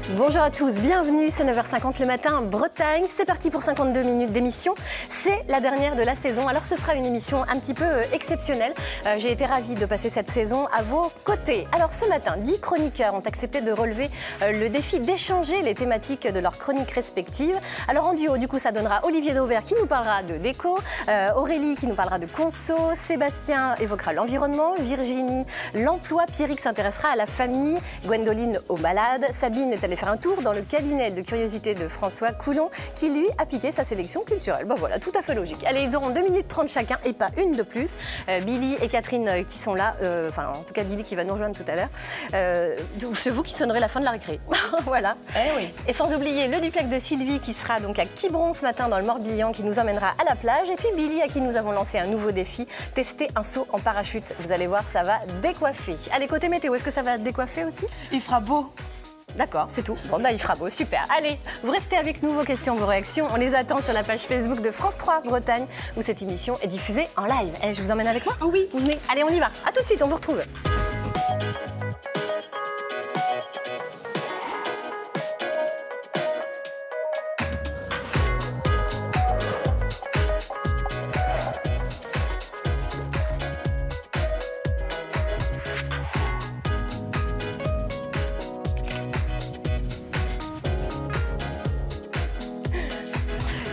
Bonjour à tous, bienvenue, c'est 9h50 le matin, Bretagne. C'est parti pour 52 minutes d'émission. C'est la dernière de la saison, alors ce sera une émission un petit peu exceptionnelle. J'ai été ravie de passer cette saison à vos côtés. Alors ce matin, 10 chroniqueurs ont accepté de relever le défi d'échanger les thématiques de leurs chroniques respectives. Alors en duo, du coup, ça donnera Olivier Dauvert qui nous parlera de déco, Aurélie qui nous parlera de conso, Sébastien évoquera l'environnement, Virginie l'emploi, Pierrick s'intéressera à la famille, Gwendoline aux malades, Sabine est allée faire un tour dans le cabinet de curiosité de François Coulon qui lui a piqué sa sélection culturelle. Bon voilà, tout à fait logique. Allez, ils auront 2 minutes 30 chacun et pas une de plus. Billy et Catherine qui sont là, enfin en tout cas Billy qui va nous rejoindre tout à l'heure. C'est vous qui sonnerez la fin de la récré. Voilà. Eh oui. Et sans oublier le duplex de Sylvie qui sera donc à Quiberon ce matin dans le Morbihan qui nous emmènera à la plage. Et puis Billy à qui nous avons lancé un nouveau défi, tester un saut en parachute. Vous allez voir, ça va décoiffer. Allez, côté météo, est-ce que ça va décoiffer aussi? Il fera beau. D'accord, c'est tout. Bon, bah, il fera beau, super. Allez, vous restez avec nous, vos questions, vos réactions. On les attend sur la page Facebook de France 3 Bretagne, où cette émission est diffusée en live. Et je vous emmène avec moi? Oui. Allez, on y va. À tout de suite, on vous retrouve.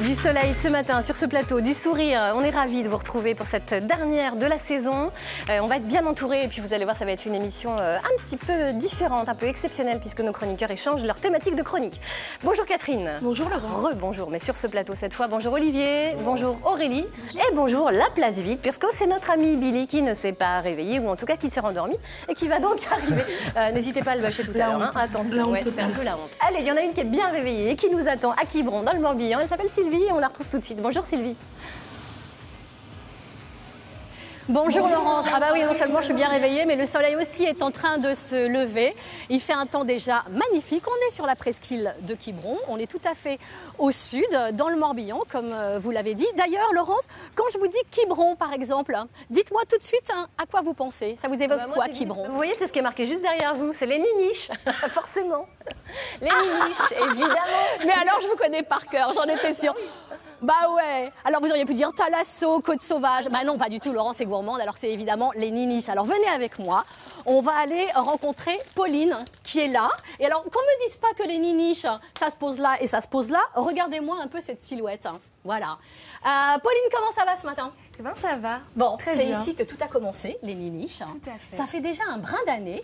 Du soleil ce matin sur ce plateau, du sourire. On est ravis de vous retrouver pour cette dernière de la saison. On va être bien entourés et puis vous allez voir, ça va être une émission un petit peu différente, un peu exceptionnelle puisque nos chroniqueurs échangent leur thématique de chronique. Bonjour Catherine. Bonjour Laurence. Bonjour, mais sur ce plateau cette fois, bonjour Olivier, bonjour Aurélie et bonjour la place vide puisque c'est notre ami Billy qui ne s'est pas réveillé ou en tout cas qui s'est rendormi et qui va donc arriver. N'hésitez pas à le bâcher tout à l'heure. Hein. Attention, ouais, c'est un peu la honte. Allez, il y en a une qui est bien réveillée et qui nous attend à Quiberon dans le Morbihan. Elle s'appelle Sylvie. Et on la retrouve tout de suite. Bonjour Sylvie. Bonjour Laurence. Ah bah oui, non seulement je suis bien réveillée, mais le soleil aussi est en train de se lever. Il fait un temps déjà magnifique. On est sur la presqu'île de Quiberon. On est tout à fait au sud, dans le Morbihan, comme vous l'avez dit. D'ailleurs, Laurence, quand je vous dis Quiberon, par exemple, dites-moi tout de suite à quoi vous pensez. Ça vous évoque quoi, Quiberon? Vous voyez, c'est ce qui est marqué juste derrière vous. C'est les niniches, forcément. Les niniches, évidemment. Mais alors, je vous connais par cœur, j'en étais sûre. Bah ouais. Alors vous auriez pu dire Thalasso, Côte Sauvage. Bah non, pas du tout, Laurence est gourmande. Alors c'est évidemment les niniches. Alors venez avec moi. On va aller rencontrer Pauline qui est là. Et alors qu'on me dise pas que les niniches, ça se pose là et ça se pose là. Regardez-moi un peu cette silhouette. Voilà. Pauline, comment ça va ce matin? Eh ben ça va. Bon, très c'est bien. ici que tout a commencé, les niniches. Tout à fait. Ça fait déjà un brin d'année.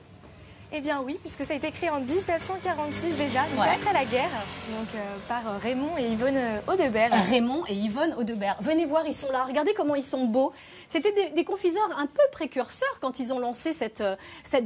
Eh bien oui, puisque ça a été créé en 1946 déjà, donc après la guerre, donc par Raymond et Yvonne Audebert. Raymond et Yvonne Audebert. Venez voir, ils sont là. Regardez comment ils sont beaux. C'était des confiseurs un peu précurseurs quand ils ont lancé cette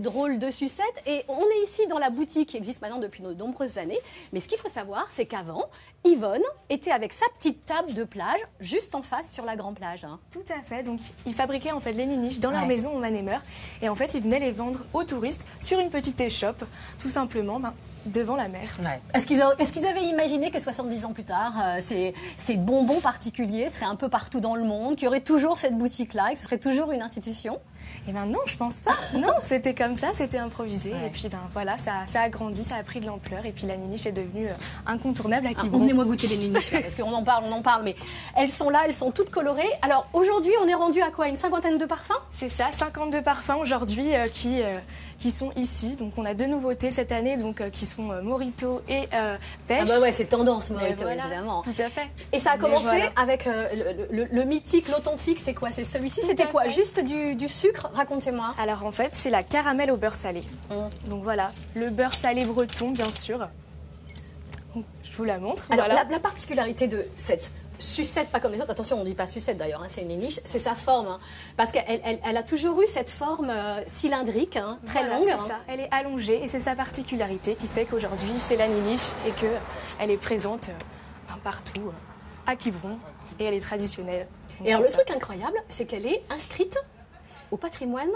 drôle de sucette. Et on est ici dans la boutique qui existe maintenant depuis de nombreuses années. Mais ce qu'il faut savoir, c'est qu'avant, Yvonne était avec sa petite table de plage juste en face sur la grande plage. Hein. Tout à fait, donc ils fabriquaient en fait les niniches dans leur maison au Manemeur. Et en fait, ils venaient les vendre aux touristes sur une petite échoppe, tout simplement devant la mer. Ouais. Est-ce qu'ils avaient imaginé que 70 ans plus tard, ces bonbons particuliers seraient un peu partout dans le monde, qu'il y aurait toujours cette boutique-là, et que ce serait toujours une institution? Eh bien non, je pense pas. Non, c'était comme ça, c'était improvisé. Ouais. Et puis voilà, ça a grandi, ça a pris de l'ampleur. Et puis la niniche est devenue incontournable à Quiberon. Emmenez-moi goûter les niniches, parce qu'on en parle, mais elles sont là, elles sont toutes colorées. Alors aujourd'hui, on est rendu à quoi? Une cinquantaine de parfums? C'est ça, 52 parfums aujourd'hui qui sont ici. Donc on a 2 nouveautés cette année, donc qui sont Morito et Pêche. Ah bah ouais, c'est tendance Morito, voilà, évidemment. Tout à fait. Et ça a commencé avec le mythique, l'authentique, c'est quoi? C'est celui-ci? C'était quoi? Juste du sucre? Racontez-moi. Alors en fait, c'est la caramel au beurre salé. Donc voilà, le beurre salé breton, bien sûr. Donc, je vous la montre. Alors voilà. la particularité de cette sucette, pas comme les autres, attention, on ne dit pas sucette d'ailleurs, hein, c'est une niniche, c'est sa forme. Hein, parce qu'elle a toujours eu cette forme cylindrique, hein, très longue. C'est ça, elle est allongée et c'est sa particularité qui fait qu'aujourd'hui, c'est la niniche et qu'elle est présente partout à Quiberon et elle est traditionnelle. Donc, et alors le truc incroyable, c'est qu'elle est inscrite au patrimoine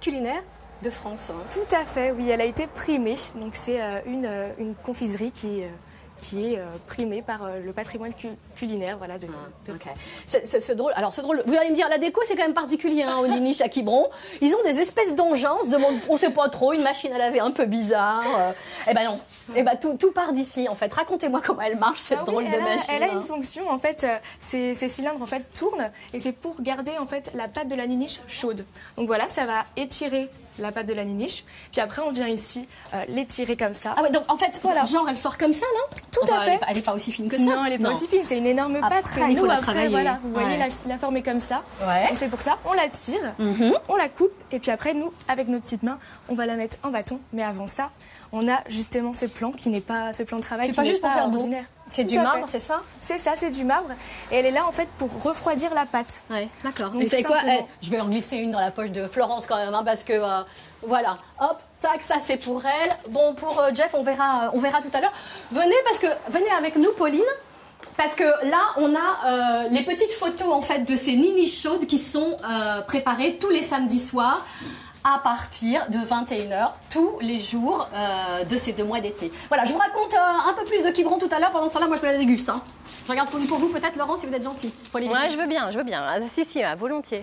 culinaire de France. Hein. Tout à fait, oui, elle a été primée. Donc c'est une confiserie qui qui est primé par le patrimoine culinaire voilà, de France. C'est drôle. Alors, c'est drôle. Vous allez me dire, la déco, c'est quand même particulier hein, au Niniche à Quiberon. Ils ont des espèces d'engins. On se demande, on ne sait pas trop, une machine à laver un peu bizarre. Eh ben non. Eh ben, tout part d'ici, en fait. Racontez-moi comment elle marche, cette drôle de machine. Elle a une fonction, en fait, ces cylindres en fait, tournent et c'est pour garder en fait, la pâte de la niniche chaude. Donc voilà, ça va étirer la pâte de la niniche. Puis après, on vient ici l'étirer comme ça. Ah ouais, donc en fait, voilà. Genre, elle sort comme ça, là? Tout à fait. Elle n'est pas aussi fine que ça. Non, elle n'est pas aussi fine. C'est une énorme pâte. Après, il faut la travailler. Voilà, vous voyez, la forme est comme ça. Ouais. Donc c'est pour ça, on la tire, on la coupe. Et puis après, nous, avec nos petites mains, on va la mettre en bâton. Mais avant ça, on a justement ce plan qui n'est pas ce plan de travail qui pas n'est juste pour pas faire ordinaire. C'est du marbre, c'est ça? C'est ça, c'est du marbre. Et elle est là en fait pour refroidir la pâte. Ouais, d'accord. Donc, Et c'est quoi? je vais en glisser une dans la poche de Florence quand même, hein, parce que voilà, hop, tac, ça c'est pour elle. Bon, pour Jeff, on verra tout à l'heure. Venez avec nous, Pauline. Parce que là, on a les petites photos en fait de ces niniches chaudes qui sont préparées tous les samedis soirs à partir de 21h tous les jours de ces 2 mois d'été. Voilà, je vous raconte un peu plus de Quiberon tout à l'heure. Pendant ce temps-là, moi je me la déguste. Hein. Je regarde pour vous peut-être, Laurent, si vous êtes gentil. Ouais, je veux bien. Ah, si, volontiers.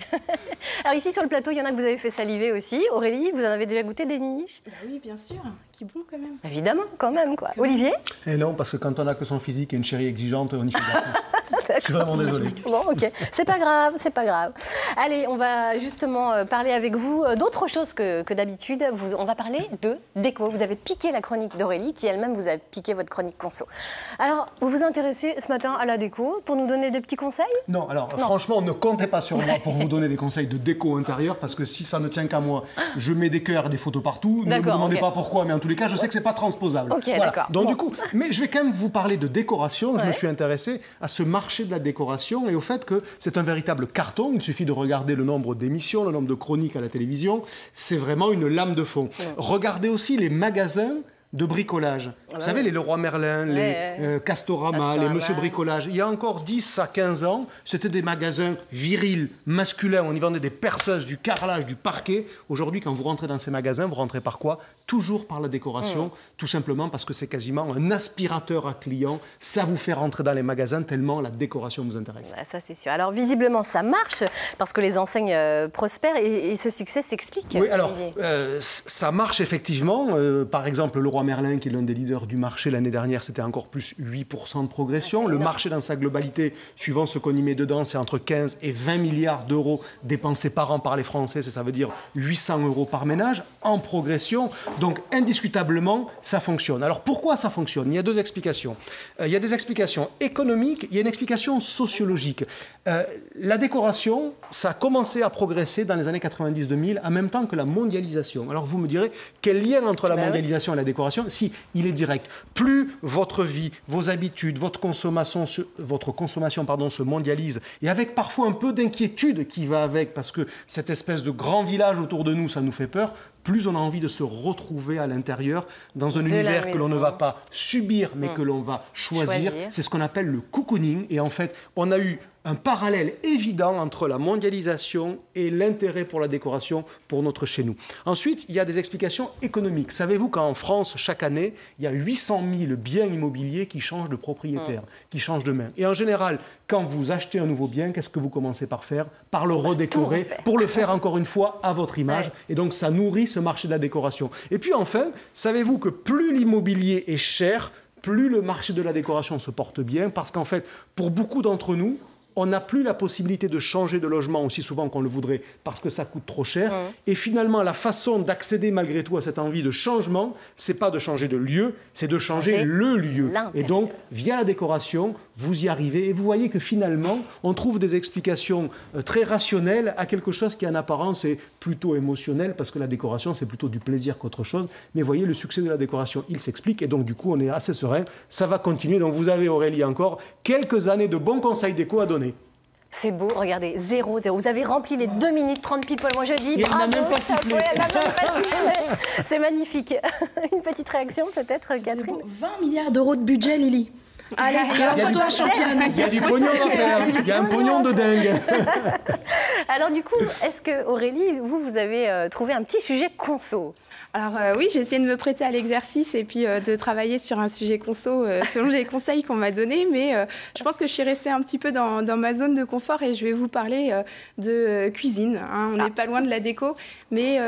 Alors ici sur le plateau, il y en a que vous avez fait saliver aussi. Aurélie, vous en avez déjà goûté des niniches? Bah oui, bien sûr. Quiberon quand même. Évidemment, quand même quoi. Olivier? Et non, parce que quand on a que son physique et une chérie exigeante, on y fait gaffe. Je suis vraiment désolé. Bon, ok. C'est pas grave. Allez, on va justement parler avec vous d'autre chose que d'habitude. On va parler de déco. Vous avez piqué la chronique d'Aurélie, qui elle-même vous a piqué votre chronique conso. Alors, vous vous intéressez ce matin à la déco pour nous donner des petits conseils? Non, alors franchement, ne comptez pas sur moi pour vous donner des conseils de déco intérieure, parce que si ça ne tient qu'à moi, je mets des cœurs et des photos partout. Ne me demandez pas pourquoi, mais en tous les cas, je sais que c'est pas transposable. Ok, voilà. D'accord. Donc du coup, mais je vais quand même vous parler de décoration. Je me suis intéressé à ce marché de la décoration et au fait que c'est un véritable carton. Il suffit de regarder le nombre d'émissions, le nombre de chroniques à la télévision. C'est vraiment une lame de fond. Regardez aussi les magasins de bricolage. Vous savez, les Leroy Merlin, les Castorama, les Monsieur Bricolage. Il y a encore 10 à 15 ans, c'était des magasins virils, masculins. On y vendait des perceuses, du carrelage, du parquet. Aujourd'hui, quand vous rentrez dans ces magasins, vous rentrez par quoi? Toujours par la décoration, tout simplement parce que c'est quasiment un aspirateur à clients. Ça vous fait rentrer dans les magasins tellement la décoration vous intéresse. Ouais, ça, c'est sûr. Alors, visiblement, ça marche parce que les enseignes prospèrent et ce succès s'explique. Oui, alors, ça marche effectivement. Par exemple, Leroy Merlin, qui est l'un des leaders du marché l'année dernière, c'était encore plus 8% de progression. Le marché dans sa globalité, suivant ce qu'on y met dedans, c'est entre 15 et 20 milliards d'euros dépensés par an par les Français. Ça veut dire 800 euros par ménage en progression. Donc, indiscutablement, ça fonctionne. Alors, pourquoi ça fonctionne? Il y a 2 explications. Il y a des explications économiques, il y a une explication sociologique. La décoration, ça a commencé à progresser dans les années 90-2000, en même temps que la mondialisation. Alors, vous me direz, quel lien entre la mondialisation et la décoration? Si, il est direct. Plus votre vie, vos habitudes, votre consommation se mondialise, et avec parfois un peu d'inquiétude qui va avec, parce que cette espèce de grand village autour de nous, ça nous fait peur, plus on a envie de se retrouver à l'intérieur dans un univers que l'on ne va pas subir, mais que l'on va choisir. C'est ce qu'on appelle le cocooning. Et en fait, on a eu un parallèle évident entre la mondialisation et l'intérêt pour la décoration pour notre chez nous. Ensuite, il y a des explications économiques. Savez-vous qu'en France, chaque année, il y a 800 000 biens immobiliers qui changent de propriétaire, qui changent de main. Et en général, quand vous achetez un nouveau bien, qu'est-ce que vous commencez par faire? Par le redécorer, pour le faire encore une fois à votre image. Et donc, ça nourrit ce marché de la décoration. Et puis enfin, savez-vous que plus l'immobilier est cher, plus le marché de la décoration se porte bien, parce qu'en fait, pour beaucoup d'entre nous, on n'a plus la possibilité de changer de logement aussi souvent qu'on le voudrait parce que ça coûte trop cher. Et finalement, la façon d'accéder malgré tout à cette envie de changement, c'est pas de changer de lieu, c'est de changer le lieu. Et donc, via la décoration, vous y arrivez. Et vous voyez que finalement, on trouve des explications très rationnelles à quelque chose qui en apparence est plutôt émotionnel, parce que la décoration, c'est plutôt du plaisir qu'autre chose. Mais vous voyez, le succès de la décoration, il s'explique. Et donc, du coup, on est assez serein. Ça va continuer. Donc, vous avez, Aurélie, encore quelques années de bons conseils déco à donner. C'est beau, regardez, 0-0. Vous avez rempli les 2 minutes 30 pile poil. Moi, je dis bravo, chapeau, elle n'a même pas sifflé. C'est magnifique. Une petite réaction, peut-être, Catherine? 20 milliards d'euros de budget, Lily. Allez, lance-toi, championne. Il y a du pognon à faire. Il y a un pognon de dingue. Alors du coup, est-ce que Aurélie, vous avez trouvé un petit sujet conso? Alors oui, j'ai essayé de me prêter à l'exercice et puis de travailler sur un sujet conso selon les conseils qu'on m'a donnés, mais je pense que je suis restée un petit peu dans ma zone de confort et je vais vous parler de cuisine. Hein. On n'est pas loin de la déco, mais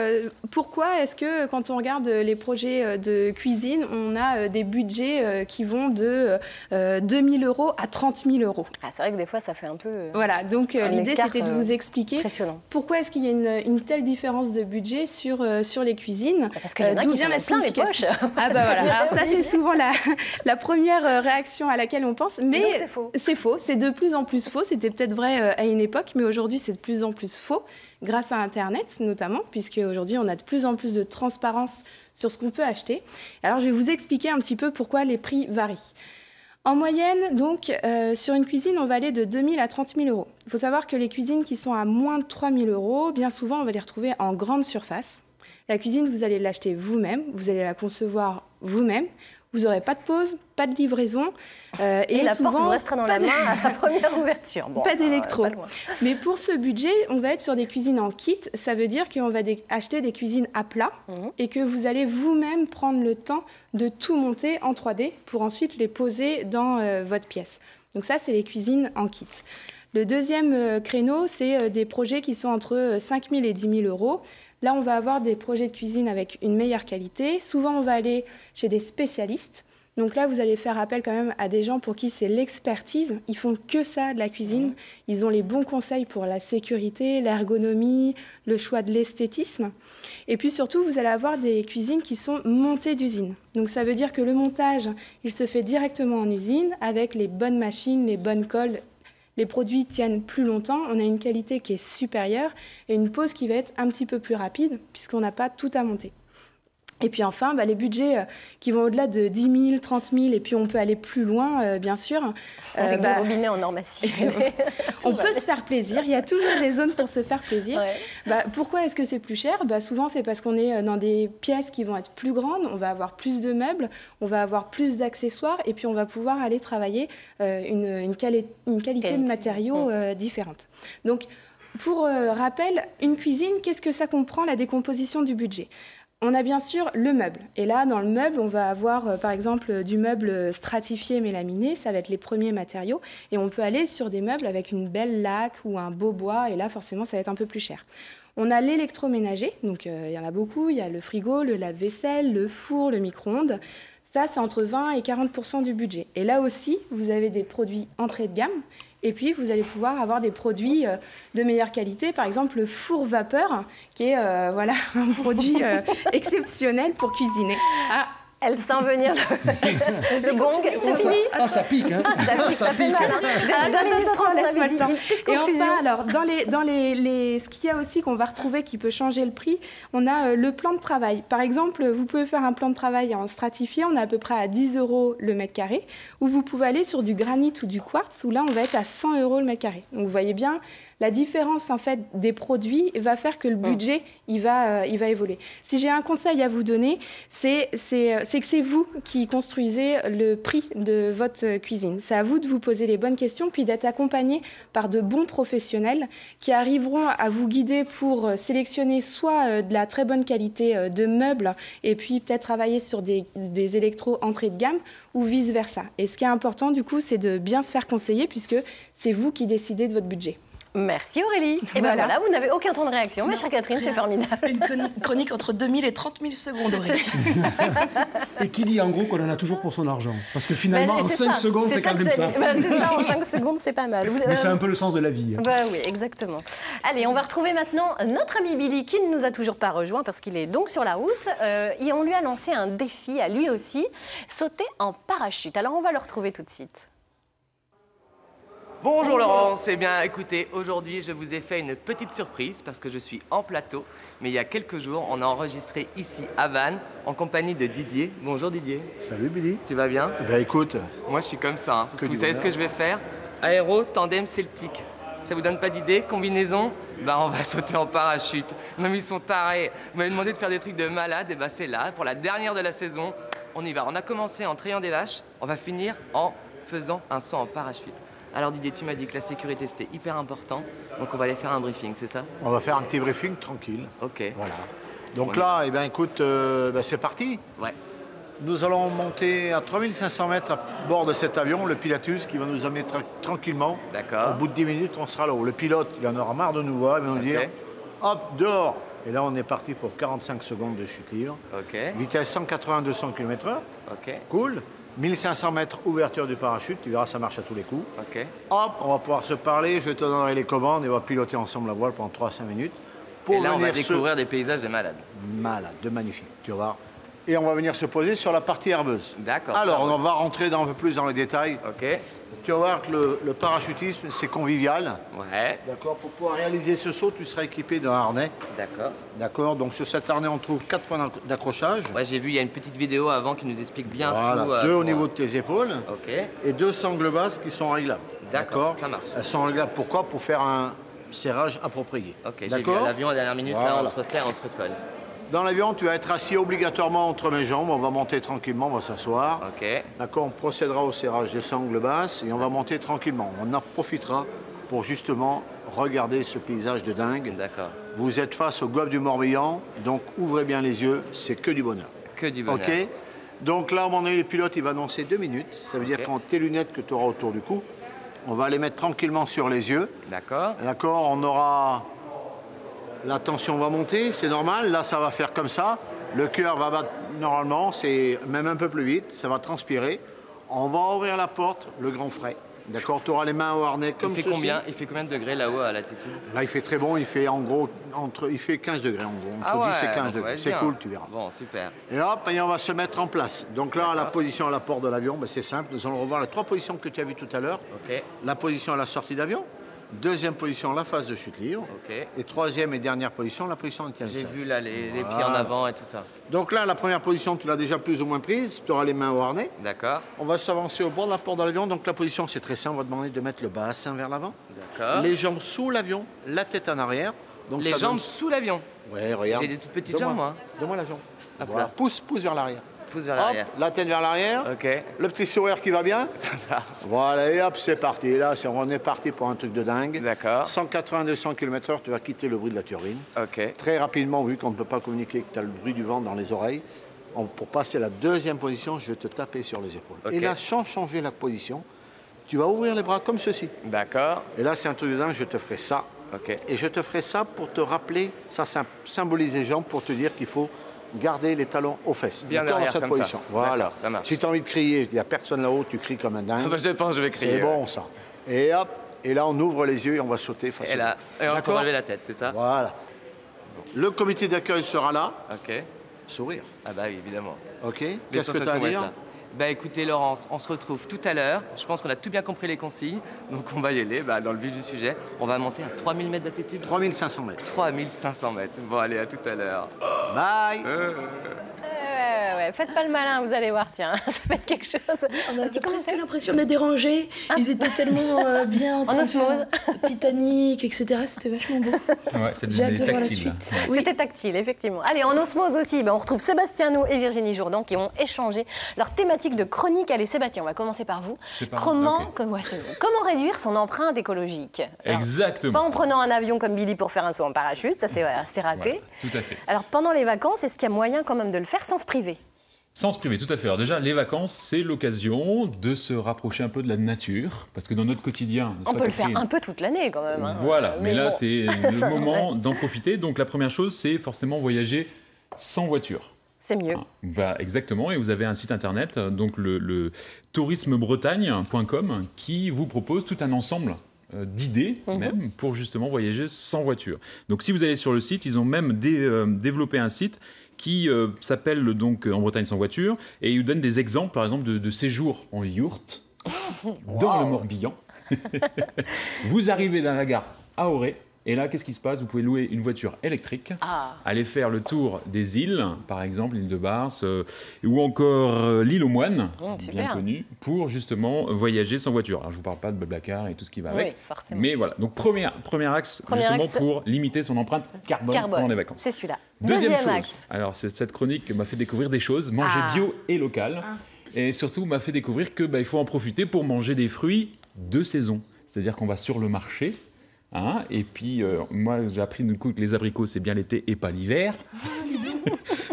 pourquoi est-ce que quand on regarde les projets de cuisine, on a des budgets qui vont de 2 000 € à 30 000 €? Ah, c'est vrai que des fois, ça fait un peu... Voilà, donc l'idée c'était de vous expliquer pourquoi est-ce qu'il y a une telle différence de budget sur les cuisines. Parce qu'il y en a qui sont plein les poches. Ah bah voilà, alors ça c'est souvent la première réaction à laquelle on pense, mais c'est faux. C'est faux, c'est de plus en plus faux, c'était peut-être vrai à une époque, mais aujourd'hui c'est de plus en plus faux, grâce à Internet notamment, puisque aujourd'hui on a de plus en plus de transparence sur ce qu'on peut acheter. Alors je vais vous expliquer un petit peu pourquoi les prix varient. En moyenne, donc, sur une cuisine, on va aller de 2 000 à 30 000 €. Il faut savoir que les cuisines qui sont à moins de 3 000 €, bien souvent on va les retrouver en grande surface. La cuisine, vous allez l'acheter vous-même, vous allez la concevoir vous-même. Vous n'aurez pas de pause, pas de livraison. Et la porte vous restera dans la main à la première ouverture. Bon, pas d'électro. Mais pour ce budget, on va être sur des cuisines en kit. Ça veut dire qu'on va acheter des cuisines à plat et que vous allez vous-même prendre le temps de tout monter en 3D pour ensuite les poser dans votre pièce. Donc ça, c'est les cuisines en kit. Le deuxième créneau, c'est des projets qui sont entre 5 000 et 10 000 €. Là, on va avoir des projets de cuisine avec une meilleure qualité. Souvent, on va aller chez des spécialistes. Donc là, vous allez faire appel quand même à des gens pour qui c'est l'expertise. Ils font que ça, de la cuisine. Ils ont les bons conseils pour la sécurité, l'ergonomie, le choix de l'esthétisme. Et puis surtout, vous allez avoir des cuisines qui sont montées d'usine. Donc ça veut dire que le montage, il se fait directement en usine avec les bonnes machines, les bonnes colles. Les produits tiennent plus longtemps, on a une qualité qui est supérieure et une pose qui va être un petit peu plus rapide puisqu'on n'a pas tout à monter. Et puis enfin, les budgets qui vont au-delà de 10 000, 30 000, et puis on peut aller plus loin, bien sûr. Avec des robinets en or massif. On peut se faire plaisir, il y a toujours des zones pour se faire plaisir. Ouais. Pourquoi est-ce que c'est plus cher? Souvent, c'est parce qu'on est dans des pièces qui vont être plus grandes, on va avoir plus de meubles, on va avoir plus d'accessoires, et puis on va pouvoir aller travailler une qualité de matériaux différente. Donc, pour rappel, une cuisine, qu'est-ce que ça comprend, la décomposition du budget? On a bien sûr le meuble. Et là, dans le meuble, on va avoir, par exemple, du meuble stratifié mélaminé. Ça va être les premiers matériaux. Et on peut aller sur des meubles avec une belle laque ou un beau bois. Et là, forcément, ça va être un peu plus cher. On a l'électroménager. Donc, il y en a beaucoup. Il y a le frigo, le lave-vaisselle, le four, le micro-ondes. Ça, c'est entre 20 et 40% du budget. Et là aussi, vous avez des produits entrée de gamme. Et puis, vous allez pouvoir avoir des produits de meilleure qualité. Par exemple, le four vapeur, qui est un produit exceptionnel pour cuisiner. Ah, elle sent venir le gong, c'est fini. Ah, ça pique, hein. Ça fait mal. 2 minutes 30, laisse-moi le temps. Et enfin, alors, ce qu'il y a aussi qu'on va retrouver qui peut changer le prix, on a le plan de travail. Par exemple, vous pouvez faire un plan de travail en stratifié, on est à peu près à 10 € le mètre carré, ou vous pouvez aller sur du granit ou du quartz, où là, on va être à 100 € le mètre carré. Donc, vous voyez bien, la différence en fait des produits va faire que le budget il va évoluer. Si j'ai un conseil à vous donner, c'est que c'est vous qui construisez le prix de votre cuisine. C'est à vous de vous poser les bonnes questions, puis d'être accompagné par de bons professionnels qui arriveront à vous guider pour sélectionner soit de la très bonne qualité de meubles et puis peut-être travailler sur des électros entrée de gamme ou vice-versa. Et ce qui est important du coup, c'est de bien se faire conseiller puisque c'est vous qui décidez de votre budget. Merci Aurélie. Et voilà, vous n'avez aucun temps de réaction, mais chère Catherine, c'est formidable. Une chronique entre 2000 et 30 000 secondes, Aurélie. Et qui dit en gros qu'on en a toujours pour son argent. Parce que finalement, en 5 secondes, c'est quand même ça. C'est ça, en 5 secondes, c'est pas mal. Mais c'est un peu le sens de la vie. Oui, exactement. Allez, on va retrouver maintenant notre ami Billy, qui ne nous a toujours pas rejoint parce qu'il est donc sur la route. Et on lui a lancé un défi à lui aussi, sauter en parachute. Alors, on va le retrouver tout de suite. Bonjour Laurence, eh bien écoutez, aujourd'hui je vous ai fait une petite surprise parce que je suis en plateau, mais il y a quelques jours on a enregistré ici à Vannes en compagnie de Didier. Bonjour Didier. Salut Billy. Tu vas bien? Eh bien écoute. Moi je suis comme ça, hein, parce que vous savez ce que je vais faire? Aéro, tandem, celtique. Ça vous donne pas d'idée? Combinaison? On va sauter en parachute. Non mais ils sont tarés. Vous m'avez demandé de faire des trucs de malade, et c'est là, pour la dernière de la saison. On y va. On a commencé en trayant des vaches, on va finir en faisant un saut en parachute. Alors Didier, tu m'as dit que la sécurité c'était hyper important, donc on va aller faire un briefing, c'est ça? On va faire un petit briefing tranquille. Ok. Voilà. Donc là, eh bien, écoute, c'est parti. Ouais. Nous allons monter à 3500 mètres à bord de cet avion, le Pilatus, qui va nous amener tranquillement. D'accord. Au bout de 10 minutes, on sera là-haut. Le pilote, il en aura marre de nous voir, il va nous dire hop, dehors. Et là, on est parti pour 45 secondes de chute libre. Ok. Vitesse 180-200 km/h. Ok. Cool. 1500 mètres ouverture du parachute, tu verras, ça marche à tous les coups. Ok. Hop, on va pouvoir se parler, je te donnerai les commandes et on va piloter ensemble la voile pendant 3 à 5 minutes. Et là, on va découvrir des paysages de malades. Malades, de magnifiques, tu vas voir. Et on va venir se poser sur la partie herbeuse. D'accord. Alors, on va rentrer un peu plus dans les détails. Ok. Tu vas voir que le parachutisme, c'est convivial. Ouais. D'accord. Pour pouvoir réaliser ce saut, tu seras équipé d'un harnais. D'accord. D'accord. Donc, sur cet harnais, on trouve 4 points d'accrochage. Ouais, j'ai vu, il y a une petite vidéo avant qui nous explique bien voilà. tout. 2 au niveau de tes épaules. Ok. Et 2 sangles basses qui sont réglables. D'accord, ça marche. Elles sont réglables. Pourquoi? Pour faire un serrage approprié. Ok, j'ai vu à l'avion à la dernière minute, voilà. là on se resserre, on se recolle. Dans l'avion, tu vas être assis obligatoirement entre mes jambes. On va monter tranquillement, on va s'asseoir. Ok. D'accord, on procédera au serrage des sangles basses et on va monter tranquillement. On en profitera pour justement regarder ce paysage de dingue. D'accord. Vous êtes face au golfe du Morbihan, donc ouvrez bien les yeux, c'est que du bonheur. Que du bonheur. Ok. Donc là, à un moment donné, le pilote, il va annoncer 2 minutes. Ça veut dire quand tes lunettes que tu auras autour du cou, on va les mettre tranquillement sur les yeux. D'accord. D'accord, on aura... La tension va monter, c'est normal. Là, ça va faire comme ça. Le cœur va battre normalement, c'est même un peu plus vite. Ça va transpirer. On va ouvrir la porte, le grand frais. D'accord, tu auras les mains au harnais comme ceci. Il fait combien de degrés là-haut à l'altitude? Là, il fait très bon. Il fait en gros, il fait 15 degrés en gros. Entre 10 et 15 degrés. C'est cool, tu verras. Bon, super. Et hop, et on va se mettre en place. Donc là, la position à la porte de l'avion, c'est simple. Nous allons revoir les 3 positions que tu as vues tout à l'heure. Ok. La position à la sortie d'avion. Deuxième position, la phase de chute libre. Ok. Et troisième et dernière position, la position d'atterrissage. J'ai vu là les pieds en avant et tout ça. Donc là, la première position, tu l'as déjà plus ou moins prise. Tu auras les mains au harnais. D'accord. On va s'avancer au bord de la porte de l'avion. Donc la position, c'est très simple. On va demander de mettre le bassin vers l'avant. D'accord. Les jambes sous l'avion, la tête en arrière. Donc les jambes sous l'avion. Ouais, regarde. J'ai des toutes petites jambes, moi. Donne-moi la jambe. Hop Voilà. là. Pousse vers l'arrière. Pousse vers l'arrière. La tête vers l'arrière. Ok. Le petit sourire qui va bien. Ça marche. Voilà, et hop, c'est parti. Et là, on est parti pour un truc de dingue. D'accord. 180-200 km/h, tu vas quitter le bruit de la turbine. Ok. Très rapidement, vu qu'on ne peut pas communiquer, que tu as le bruit du vent dans les oreilles. Pour passer à la deuxième position, je vais te taper sur les épaules. Ok. Et là, sans changer la position, tu vas ouvrir les bras comme ceci. D'accord. Et là, c'est un truc de dingue, je te ferai ça. Ok. Et je te ferai ça pour te rappeler, ça symbolise les jambes, pour te dire qu'il faut garder les talons aux fesses. Bien dans derrière, cette comme position. ça. Voilà. Ça marche. Si tu as envie de crier, il n'y a personne là-haut, tu cries comme un dingue. Je pense que je vais crier. C'est bon, ça. Et hop, et là, on ouvre les yeux et on va sauter face Et là, et on peut relever la tête, c'est ça? Voilà. Le comité d'accueil sera là. Ok. Sourire. Ah bah oui, évidemment. Ok. Qu'est-ce que tu as à dire? Bah écoutez Laurence, on se retrouve tout à l'heure. Je pense qu'on a tout bien compris les consignes. Donc on va y aller dans le vif du sujet. On va monter à 3000 mètres d'altitude. 3500 mètres. 3500 mètres. Bon allez, à tout à l'heure. Bye. Ouais, faites pas le malin, vous allez voir, tiens, ça fait quelque chose. On a presque l'impression de les déranger. Ils étaient tellement bien en osmose. Titanic, etc. C'était vachement beau. Ouais, c'est J'ai hâte de voir la tactile. suite. Oui. C'était tactile, effectivement. Allez, en osmose aussi, on retrouve Sébastien Nou et Virginie Jourdan qui ont échangé leur thématique de chronique. Allez, Sébastien, on va commencer par vous. Comment réduire son empreinte écologique? Alors, Exactement. pas en prenant un avion comme Billy pour faire un saut en parachute, ça c'est raté. Voilà, tout à fait. Alors, pendant les vacances, est-ce qu'il y a moyen quand même de le faire sans se priver? Sans se priver, tout à fait. Alors déjà, les vacances, c'est l'occasion de se rapprocher un peu de la nature, parce que dans notre quotidien... On peut le faire un peu toute l'année quand même. Hein. Voilà, mais là, bon. c'est le moment d'en profiter. Donc la première chose, c'est forcément voyager sans voiture. C'est mieux. Voilà, exactement, et vous avez un site internet, donc le tourismebretagne.com, qui vous propose tout un ensemble d'idées même pour justement voyager sans voiture. Donc si vous allez sur le site, ils ont même développé un site qui s'appelle donc En Bretagne sans voiture, et ils vous donnent des exemples, par exemple, de séjours en yourte dans le Morbihan. Vous arrivez dans la gare à Auray, et là, qu'est-ce qui se passe? Vous pouvez louer une voiture électrique, aller faire le tour des îles, par exemple l'île de Barse, ou encore l'île aux Moines, bien connue, pour justement voyager sans voiture. Alors, je ne vous parle pas de Blablacar et tout ce qui va avec, forcément. mais voilà. Donc, premier axe, pour limiter son empreinte carbone pendant les vacances. C'est celui-là. Deuxième chose, axe. alors cette chronique m'a fait découvrir des choses, manger bio et local. Et surtout, m'a fait découvrir que il faut en profiter pour manger des fruits de saison. C'est-à-dire qu'on va sur le marché. Hein, et puis, moi, j'ai appris d'un coup que les abricots, c'est bien l'été et pas l'hiver.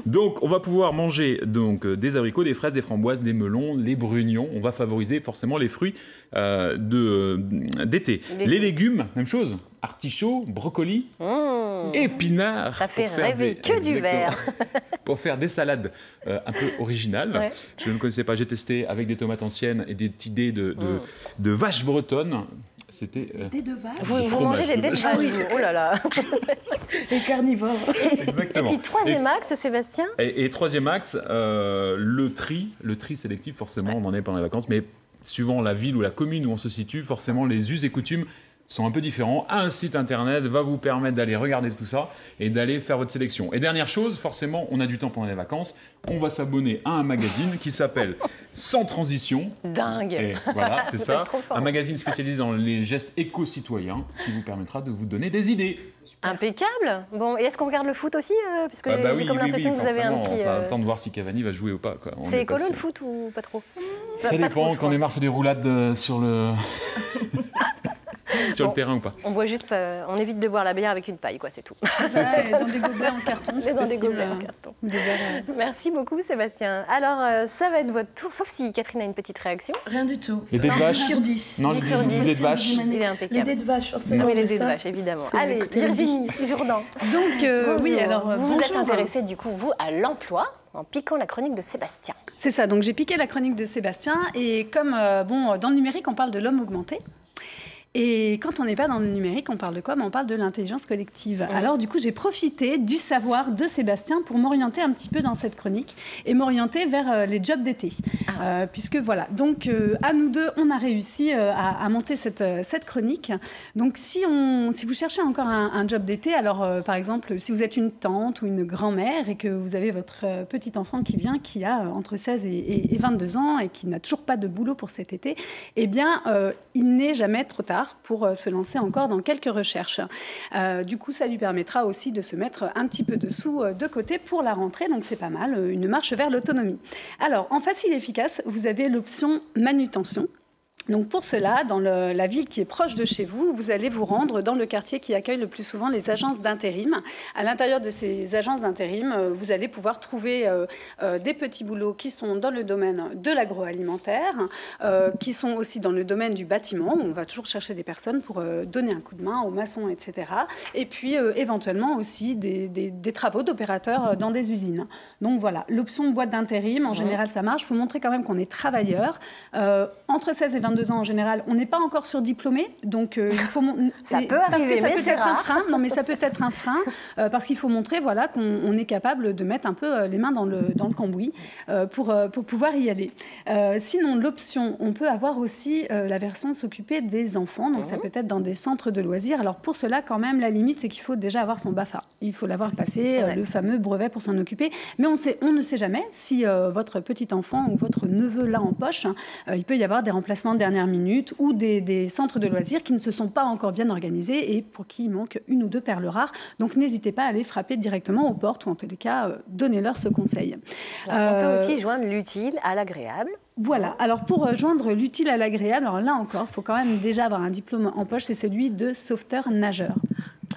Donc, on va pouvoir manger des abricots, des fraises, des framboises, des melons, les brugnons. On va favoriser forcément les fruits d'été. Les légumes, même chose. Artichauts, brocolis, épinards. Ça fait rêver, que du vert. Pour faire des salades un peu originales. Ouais. Je ne connaissais pas, j'ai testé avec des tomates anciennes et des petits dés de vaches bretonnes. C'était des dés de vache. Vous mangez des dés de vache, oh là là. Et carnivore. Exactement. Et puis troisième axe, Sébastien. Et troisième axe, le tri sélectif, forcément, on en est pendant les vacances, mais suivant la ville ou la commune où on se situe, forcément, les us et coutumes sont un peu différents. Un site internet va vous permettre d'aller regarder tout ça et d'aller faire votre sélection. Et dernière chose, forcément, on a du temps pendant les vacances, on va s'abonner à un magazine qui s'appelle Sans Transition. Dingue. Et voilà, c'est ça. Un magazine spécialisé dans les gestes éco-citoyens qui vous permettra de vous donner des idées. Super. Impeccable. Bon, et est-ce qu'on regarde le foot aussi puisque j'ai comme l'impression que vous avez un petit... Ça attend de voir si Cavani va jouer ou pas. C'est écolo le foot ou pas trop? Ça dépend, quand Neymar fait des roulades sur le... sur le terrain ou pas. On boit juste, on évite de boire la bière avec une paille, quoi, c'est tout. Dans des gobelets en carton, c'est dans possible. Des gobelets en carton. Merci beaucoup, Sébastien. Alors, ça va être votre tour, sauf si Catherine a une petite réaction. Rien du tout. Les dés de vache. 10 sur 10. Non, les dés de vache. Il est impeccable. Les dés de vache, forcément. Oui, les dés de vache, évidemment. Allez, Virginie Jourdan. Donc, oui, alors, vous êtes intéressée, du coup, vous, à l'emploi, en piquant la chronique de Sébastien. C'est ça, donc j'ai piqué la chronique de Sébastien, et comme, dans le numérique, on parle de l'homme augmenté. Et quand on n'est pas dans le numérique, on parle de quoi? On parle de l'intelligence collective. Alors du coup, j'ai profité du savoir de Sébastien pour m'orienter un petit peu dans cette chronique et m'orienter vers les jobs d'été. Puisque voilà, donc à nous deux, on a réussi à monter cette chronique. Donc si vous cherchez encore un job d'été, alors par exemple, si vous êtes une tante ou une grand-mère et que vous avez votre petit enfant qui vient, qui a entre 16 et 22 ans et qui n'a toujours pas de boulot pour cet été, eh bien, il n'est jamais trop tard pour se lancer encore dans quelques recherches. Du coup, ça lui permettra aussi de se mettre un petit peu de sous de côté pour la rentrée, donc c'est pas mal, une marche vers l'autonomie. Alors, en facile et efficace, vous avez l'option manutention. Donc pour cela, dans la ville qui est proche de chez vous, vous allez vous rendre dans le quartier qui accueille le plus souvent les agences d'intérim. À l'intérieur de ces agences d'intérim, vous allez pouvoir trouver des petits boulots qui sont dans le domaine de l'agroalimentaire, qui sont aussi dans le domaine du bâtiment, où on va toujours chercher des personnes pour donner un coup de main aux maçons, etc. Et puis éventuellement aussi des travaux d'opérateurs dans des usines. Donc voilà, l'option boîte d'intérim, en général ça marche. Il faut montrer quand même qu'on est travailleur. Entre 16 et 22 ans en général, on n'est pas encore surdiplômé, donc il faut ça peut arriver, mais c'est rare. Un frein. Non, mais ça peut être un frein parce qu'il faut montrer, voilà, qu'on est capable de mettre un peu les mains dans le cambouis pour pouvoir y aller. Sinon, l'option, on peut avoir aussi la version de s'occuper des enfants, donc ça peut être dans des centres de loisirs. Alors pour cela, quand même, la limite, c'est qu'il faut déjà avoir son BAFA. Il faut l'avoir passé, le fameux brevet pour s'en occuper. Mais on ne sait jamais si votre petit enfant ou votre neveu l'a en poche. Il peut y avoir des remplacements de dernière minute ou des centres de loisirs qui ne se sont pas encore bien organisés et pour qui il manque une ou deux perles rares. Donc n'hésitez pas à aller frapper directement aux portes ou en tous les cas, donnez-leur ce conseil. On peut aussi joindre l'utile à l'agréable. Voilà, alors pour joindre l'utile à l'agréable, alors là encore, il faut quand même déjà avoir un diplôme en poche, c'est celui de sauveteur-nageur.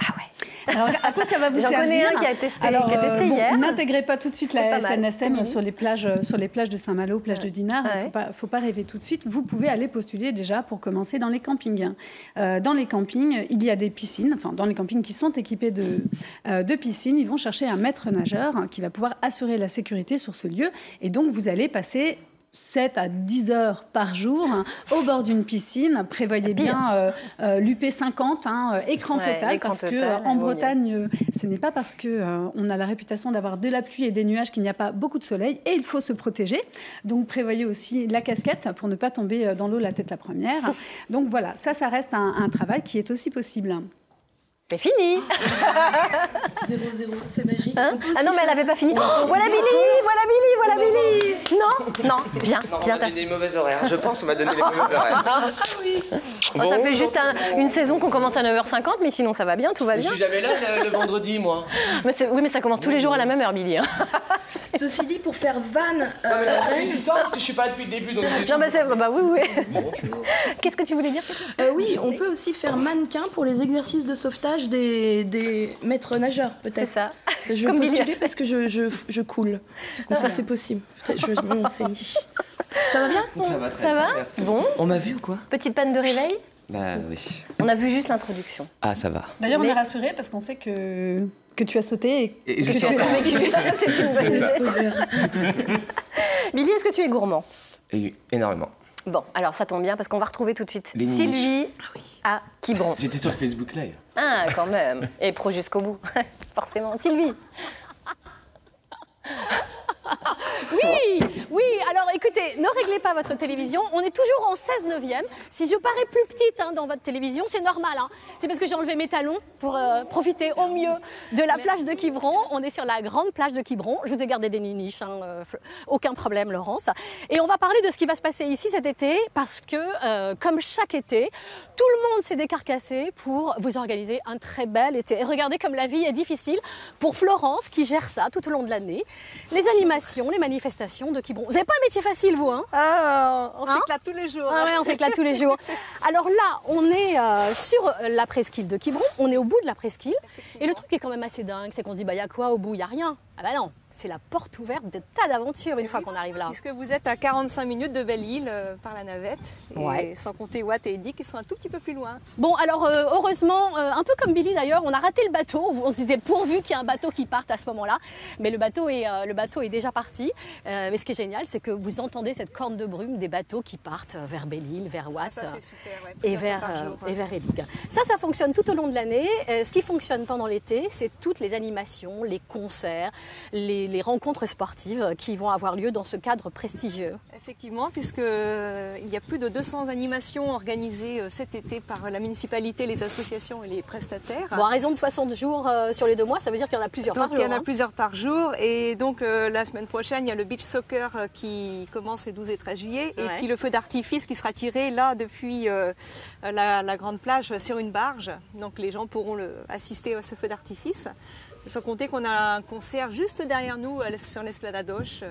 Ah ouais. Alors, à quoi ça va vous servir? J'en connais un qui a testé, hier. N'intégrez pas tout de suite la SNSM sur les plages de Saint-Malo, plage de Dinard. Il ne faut pas rêver tout de suite. Vous pouvez aller postuler déjà pour commencer dans les campings. Dans les campings, il y a des piscines. Enfin, dans les campings qui sont équipés de piscines, ils vont chercher un maître nageur qui va pouvoir assurer la sécurité sur ce lieu. Et donc, vous allez passer 7 à 10 heures par jour au bord d'une piscine. Prévoyez bien l'UP 50, écran total, parce qu'en Bretagne, ce n'est pas parce qu'on a la réputation d'avoir de la pluie et des nuages qu'il n'y a pas beaucoup de soleil, et il faut se protéger. Donc prévoyez aussi la casquette pour ne pas tomber dans l'eau la tête la première. Donc voilà, ça reste un travail qui est aussi possible. C'est fini. 0-0, c'est magique. Hein? Ah non, mais elle n'avait pas fini. Voilà Billy. Non, viens. On m'a donné des mauvais horaires. Je pense qu'on m'a donné des mauvais horaires. Ah oui. Bon, ça fait juste une saison qu'on commence à 9h50, mais sinon ça va bien, tout va Mais bien. je suis jamais là le vendredi, moi. Oui, mais ça commence tous les jours à la même heure, Billy. Ceci dit, pour faire van, Du temps, parce que je suis pas depuis le début. Donc Non, bah oui. Qu'est-ce que tu voulais dire? oui, on peut aussi faire mannequin pour les exercices de sauvetage des maîtres nageurs, peut-être. C'est ça. Je Comme veux Billy. postuler parce que je coule. Donc ça, c'est possible. Peut-être je vais m'enseigner. Ça va bien? Ça va très Ça bien. va? Merci. Bon. On m'a vu ou quoi? Petite panne de réveil? Bah oui. On a vu juste l'introduction. Ah, ça va. D'ailleurs, on est rassurés parce qu'on sait que tu as sauté Et je Que suis tu es enceinte. survécu. C'est une bonne idée. Billy, est-ce que tu es gourmand? Et énormément. Bon, alors ça tombe bien parce qu'on va retrouver tout de suite Les Sylvie à Quiberon. J'étais sur Facebook Live. Ah, quand même. Et pro jusqu'au bout. Forcément. Sylvie. Oui, alors écoutez, ne réglez pas votre télévision, on est toujours en 16/9. Si je parais plus petite dans votre télévision, c'est normal. C'est parce que j'ai enlevé mes talons pour profiter au mieux de la plage de Quiberon. On est sur la grande plage de Quiberon. Je vous ai gardé des niniches, aucun problème, Laurence. Et on va parler de ce qui va se passer ici cet été parce que, comme chaque été, tout le monde s'est décarcassé pour vous organiser un très bel été. Et regardez comme la vie est difficile pour Florence qui gère ça tout au long de l'année. Les animations, les manifestations de Quiberon. Vous n'avez pas un métier facile, vous, hein? On s'éclate tous les jours. Ah ouais, on s'éclate tous les jours. Alors là, on est sur la presqu'île de Quiberon, on est au bout de la presqu'île. Et le truc qui est quand même assez dingue, c'est qu'on se dit, bah, il y a quoi au bout? Il n'y a rien. Ah bah non, c'est la porte ouverte de tas d'aventures une fois qu'on arrive là. Puisque vous êtes à 45 minutes de Belle-Île par la navette, Ouais. et sans compter Watt et Eddy qui sont un tout petit peu plus loin. Bon, alors heureusement, un peu comme Billy d'ailleurs, on a raté le bateau. On se disait pourvu qu'il y ait un bateau qui parte à ce moment-là. Mais le bateau est déjà parti. Mais ce qui est génial, c'est que vous entendez cette corne de brume des bateaux qui partent vers Belle-Île, vers Watt Ça, c'est super. Ouais, et plusieurs fois par jour, ouais. vers Eddig. Ça fonctionne tout au long de l'année. Ce qui fonctionne pendant l'été, c'est toutes les animations, les concerts, les rencontres sportives qui vont avoir lieu dans ce cadre prestigieux. Effectivement, puisqu'il y a plus de 200 animations organisées cet été par la municipalité, les associations et les prestataires. Bon, à raison de 60 jours sur les 2 mois, ça veut dire qu'il y en a plusieurs Donc, par jour. il y en a plusieurs par jour. Et donc, la semaine prochaine, il y a le beach soccer qui commence le 12 et 13 juillet. Et Ouais. puis, le feu d'artifice qui sera tiré là depuis la grande plage sur une barge. Donc, les gens pourront assister à ce feu d'artifice. Sans compter qu'on a un concert juste derrière nous sur l'Esplanade d'Auch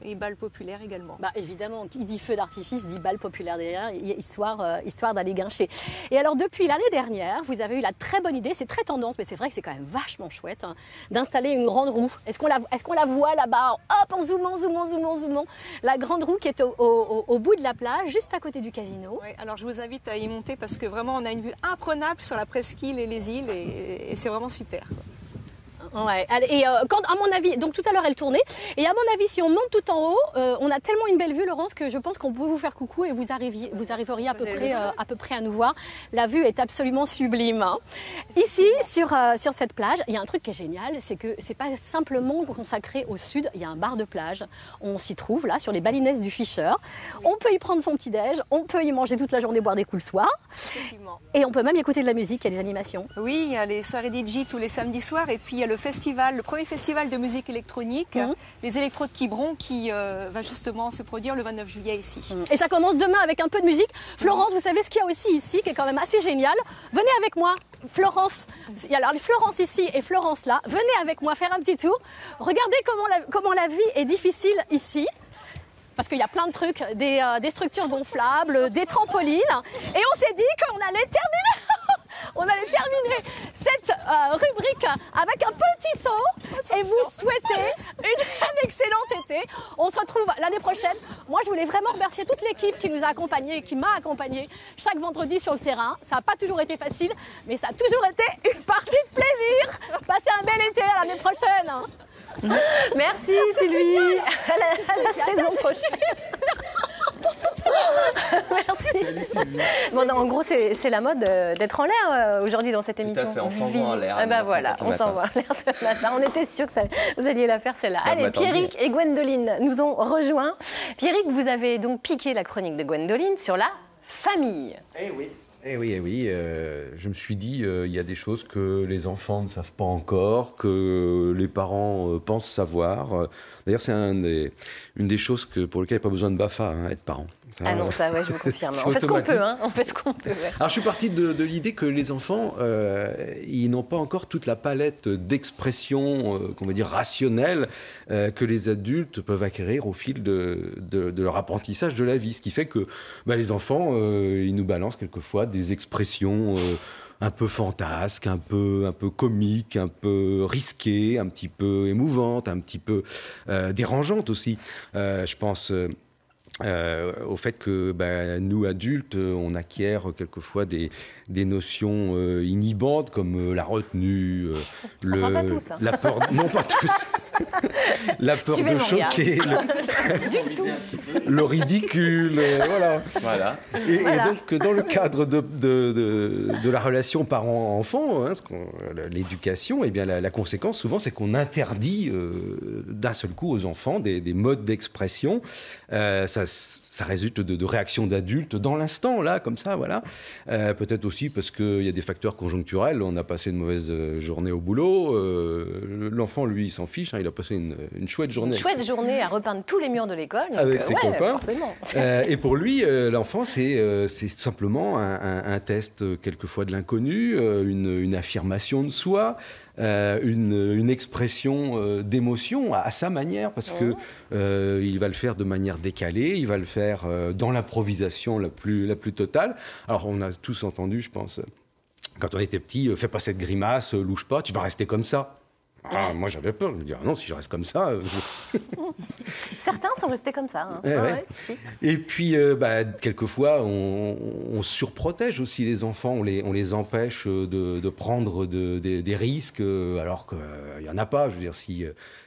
et bal populaire également. Bah évidemment, qui dit feu d'artifice dit bal populaire derrière, histoire d'aller guincher. Et alors depuis l'année dernière, vous avez eu la très bonne idée, c'est très tendance, mais c'est vrai que c'est quand même vachement chouette, d'installer une grande roue. Est-ce qu'on la voit là-bas? Hop, en zoomant. La grande roue qui est au bout de la plage, juste à côté du casino. Oui, alors je vous invite à y monter parce que vraiment on a une vue imprenable sur la presqu'île et les îles et c'est vraiment super, quoi. Ouais. Et quand, à mon avis, donc tout à l'heure elle tournait, et à mon avis, si on monte tout en haut, on a tellement une belle vue, Laurence, que je pense qu'on peut vous faire coucou et vous arriveriez à peu près à nous voir. La vue est absolument sublime. Ici, sur cette plage, il y a un truc qui est génial, c'est que c'est pas simplement consacré au sud, il y a un bar de plage. On s'y trouve là, sur les balinaises du Fischer. On peut y prendre son petit-déj, on peut y manger toute la journée, boire des coups le soir. Effectivement. Et on peut même y écouter de la musique, il y a des animations. Oui, il y a les soirées DJ tous les samedis soirs et puis il y a le premier festival de musique électronique, les Électros de Quiberon, qui va justement se produire le 29 juillet ici. Et ça commence demain avec un peu de musique. Florence, vous savez ce qu'il y a aussi ici, qui est quand même assez génial. Venez avec moi, Florence. Il y a alors Florence ici et Florence là. Venez avec moi faire un petit tour. Regardez comment la vie est difficile ici. Parce qu'il y a plein de trucs, des structures gonflables, des trampolines. Et on s'est dit qu'on allait terminer cette rubrique avec un petit saut et vous souhaiter un excellent été. On se retrouve l'année prochaine. Moi, je voulais vraiment remercier toute l'équipe qui nous a accompagnés et qui m'a accompagnée chaque vendredi sur le terrain. Ça n'a pas toujours été facile, mais ça a toujours été une partie de plaisir. Passez un bel été, à l'année prochaine. Merci Sylvie. À la saison prochaine. Merci. Bon, non, en gros, c'est la mode d'être en l'air aujourd'hui dans cette émission. Tout à fait, on s'envoie en l'air. Eh ben voilà, on s'envoie en l'air ce matin. On était sûr que vous alliez la faire celle-là. Allez, Pierrick et Gwendoline nous ont rejoints. Pierrick, vous avez donc piqué la chronique de Gwendoline sur la famille. Eh oui. Eh oui, je me suis dit, il y a des choses que les enfants ne savent pas encore, que les parents pensent savoir. D'ailleurs, c'est une des choses pour lesquelles il n'y a pas besoin de BAFA, être parent. Ah non, ça, ouais, je vous confirme. On fait ce qu'on peut, hein. On fait ce qu'on peut. Ouais. Alors, je suis parti de l'idée que les enfants, ils n'ont pas encore toute la palette d'expressions, qu'on va dire rationnelles, que les adultes peuvent acquérir au fil de leur apprentissage de la vie. Ce qui fait que les enfants, ils nous balancent quelquefois des expressions un peu fantasques, un peu comiques, un peu risquées, un petit peu émouvantes, un petit peu dérangeantes aussi. Je pense au fait que nous, adultes, on acquiert quelquefois des notions inhibantes comme la retenue, enfin, pas tous, hein. la peur... Non, pas tous. La peur de choquer, le ridicule, voilà. Et donc, dans le cadre de la relation parent-enfant, l'éducation, eh bien, la conséquence, souvent, c'est qu'on interdit d'un seul coup aux enfants des modes d'expression. Ça résulte de réactions d'adultes dans l'instant, là, comme ça, voilà. Peut-être aussi parce qu'il y a des facteurs conjoncturels. On a passé une mauvaise journée au boulot. L'enfant, lui, il s'en fiche. Il a passé une chouette journée. Une chouette journée à repeindre tous les murs de l'école. Avec ses copains. Forcément. Et pour lui, l'enfant, c'est simplement un test, quelquefois, de l'inconnu, une affirmation de soi. Une expression d'émotion à sa manière, parce que il va le faire de manière décalée, il va le faire dans l'improvisation la plus totale. Alors on a tous entendu, je pense, quand on était petit, fais pas cette grimace, louche pas, tu vas rester comme ça. Ah, moi j'avais peur, je me disais, non, si je reste comme ça... Certains sont restés comme ça. Hein. Si. Et puis, quelquefois, on surprotège aussi les enfants, on les empêche de prendre des risques, alors qu'il n'y en a pas. Je veux dire,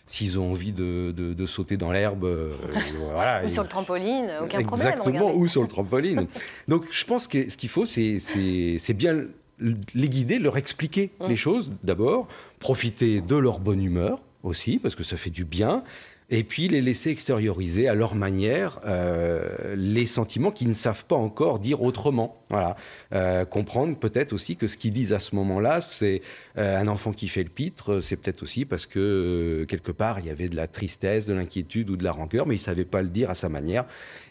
s'ils ont envie de sauter dans l'herbe... ou sur le trampoline, aucun problème. Exactement, ou sur le trampoline. Donc, je pense que ce qu'il faut, c'est bien... les guider, leur expliquer les choses d'abord, profiter de leur bonne humeur aussi, parce que ça fait du bien, et puis les laisser extérioriser à leur manière les sentiments qu'ils ne savent pas encore dire autrement. Voilà. Comprendre peut-être aussi que ce qu'ils disent à ce moment-là, c'est un enfant qui fait le pitre, c'est peut-être aussi parce que quelque part il y avait de la tristesse, de l'inquiétude ou de la rancœur, mais il ne savait pas le dire à sa manière.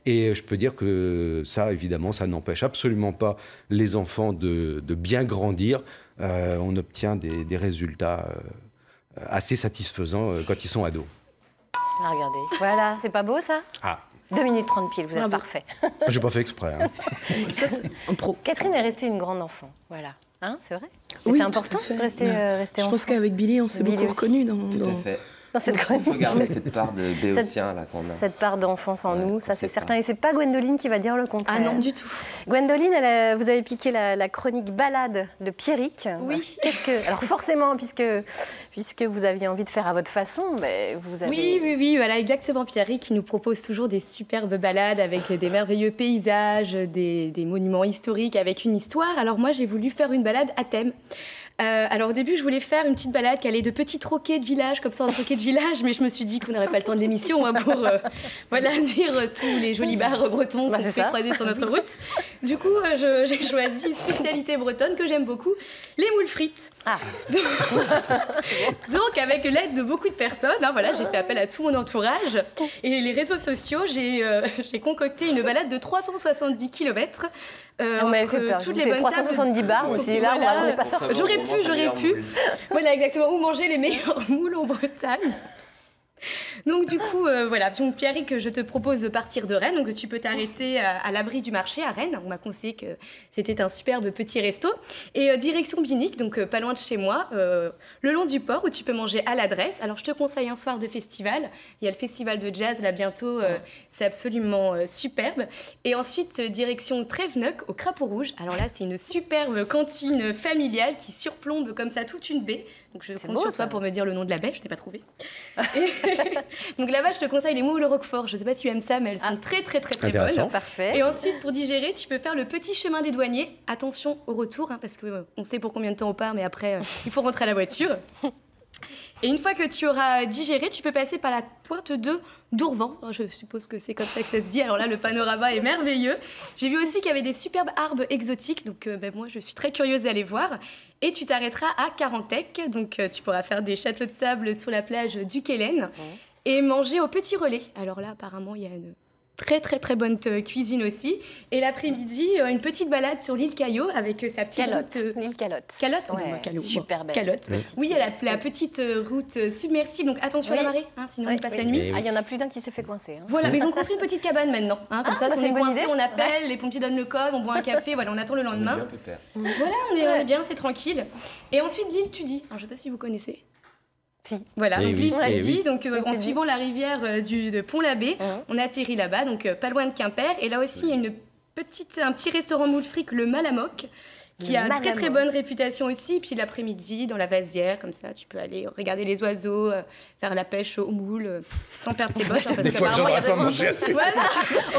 Et je peux dire que ça, évidemment, ça n'empêche absolument pas les enfants de bien grandir. On obtient des résultats assez satisfaisants quand ils sont ados. Ah, regardez, voilà, c'est pas beau ça ? 2 minutes 30 piles, vous êtes parfait. J'ai pas fait exprès. Hein. Ça, Catherine est restée une grande enfant, voilà. Hein, c'est vrai ? Oui, c'est important de rester enfant. Je pense qu'avec Billy, on s'est beaucoup reconnus dans fait. Dans cette chronique. Il faut garder cette part de béotien là qu'on a. Cette part d'enfance en nous, ça c'est certain. Et c'est pas Gwendoline qui va dire le contraire. Ah non, du tout. Gwendoline, vous avez piqué la chronique balade de Pierrick. Oui. Alors forcément, puisque vous aviez envie de faire à votre façon, vous avez... Oui, voilà, exactement. Pierrick qui nous propose toujours des superbes balades avec des merveilleux paysages, des monuments historiques avec une histoire. Alors moi, j'ai voulu faire une balade à thème. Alors au début, je voulais faire une petite balade qui allait de petits troquets de village, comme ça, en troquets de village, mais je me suis dit qu'on n'aurait pas le temps de l'émission pour dire tous les jolis bars bretons qu'on peut croiser sur notre route. Du coup, j'ai choisi une spécialité bretonne que j'aime beaucoup, les moules frites. Donc, avec l'aide de beaucoup de personnes, j'ai fait appel à tout mon entourage et les réseaux sociaux, j'ai concocté une balade de 370 km. On m'avait fait peur. Toutes les bonnes 370 bars aussi. Là, on n'est pas sorti. J'aurais pu. Voilà, exactement. Où manger les meilleurs moules en Bretagne. Donc du coup, Donc, Pierrick, je te propose de partir de Rennes. Donc tu peux t'arrêter à l'abri du marché à Rennes. On m'a conseillé que c'était un superbe petit resto. Et direction Binic, donc pas loin de chez moi, le long du port où tu peux manger à l'adresse. Alors je te conseille un soir de festival. Il y a le festival de jazz là bientôt. C'est absolument superbe. Et ensuite, direction Tréveneuc au Crapaud Rouge. Alors là, c'est une superbe cantine familiale qui surplombe comme ça toute une baie. Donc je compte sur toi pour me dire le nom de la baie, je n'ai pas trouvé. Donc là-bas, je te conseille les moules au roquefort. Je ne sais pas si tu aimes ça, mais elles sont très bonnes. Parfait. Et ensuite, pour digérer, tu peux faire le petit chemin des douaniers. Attention au retour, parce qu'on sait pour combien de temps on part, mais après, il faut rentrer à la voiture. Et une fois que tu auras digéré, tu peux passer par la pointe de Dourvan. Je suppose que c'est comme ça que ça se dit. Alors là, le panorama est merveilleux. J'ai vu aussi qu'il y avait des superbes arbres exotiques. Donc moi, je suis très curieuse d'aller voir. Et tu t'arrêteras à Carantec. Donc tu pourras faire des châteaux de sable sur la plage du Quélen et manger au Petit Relais. Alors là, apparemment, il y a une très bonne cuisine aussi. Et l'après-midi, une petite balade sur l'île Caillot avec sa petite Calotte, route. l'île Calotte. Calotte, Ouais, Calotte. super belle. Calotte. Oui, il y a la petite route submersible. Donc attention à la marée, sinon on passe la nuit. Il y en a plus d'un qui s'est fait coincer. Voilà, mais ils ont construit une petite cabane maintenant. Comme ça, si on c'est est une bonne coincé, idée. on appelle, les pompiers donnent le code, on boit un café, voilà, on attend le lendemain. Voilà, on est bien, c'est tranquille. Et ensuite, l'île Tudy. Alors, je ne sais pas si vous connaissez. Si. Voilà, donc l'île Tudy, donc en Tudy. suivant la rivière de Pont-l'Abbé, on atterrit là-bas, donc pas loin de Quimper. Et là aussi, il y a un petit restaurant moule fric, le Malamoc, qui a très bonne réputation aussi. Puis l'après-midi, dans la vasière, comme ça, tu peux aller regarder les oiseaux, faire la pêche aux moules, sans perdre ses bottes. Des fois, j'aurais pas mangé assez. Voilà.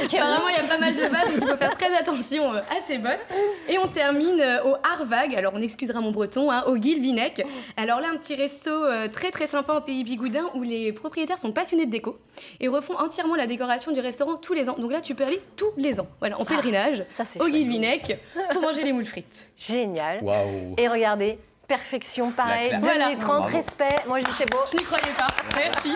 Apparemment, il y a pas mal de vagues, donc il faut faire très attention à ses bottes. Et on termine au Harvag, alors on excusera mon breton, au Guilvinec. Alors là, un petit resto très sympa au Pays Bigoudin où les propriétaires sont passionnés de déco et refont entièrement la décoration du restaurant tous les ans. Donc là, tu peux aller tous les ans, voilà, en pèlerinage au Guilvinec pour manger les moules frites. Génial. Waouh. Et regardez, perfection, pareil, La 2 classe. minutes 30, Bravo. respect. Moi, je dis c'est beau. Je n'y croyais pas. Merci.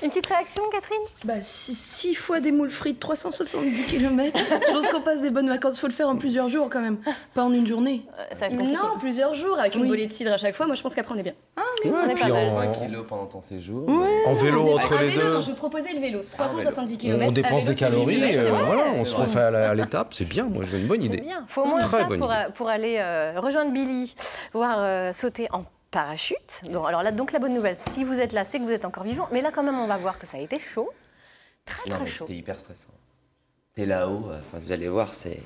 Une petite réaction, Catherine? Bah, 6 fois des moules frites, 370 km. Je pense qu'on passe des bonnes vacances. Faut le faire en plusieurs jours quand même, pas en une journée. Non, plusieurs jours avec une bolée de cidre à chaque fois. Moi, je pense qu'après, on est bien. on est pas mal. 20 kilos pendant ton séjour. En vélo entre les deux. Non, je proposais le vélo, 370 km. On dépense des calories, voilà, on se refait à l'étape, c'est bien, moi j'ai une bonne idée. C'est bien. Faut au moins Très ça bonne pour aller rejoindre Billy, voir sauter en parachute. Bon, alors là, donc la bonne nouvelle, si vous êtes là, c'est que vous êtes encore vivant. Mais là, quand même, on va voir que ça a été chaud. Non, mais chaud. c'était hyper stressant. T'es là-haut, vous allez voir, c'est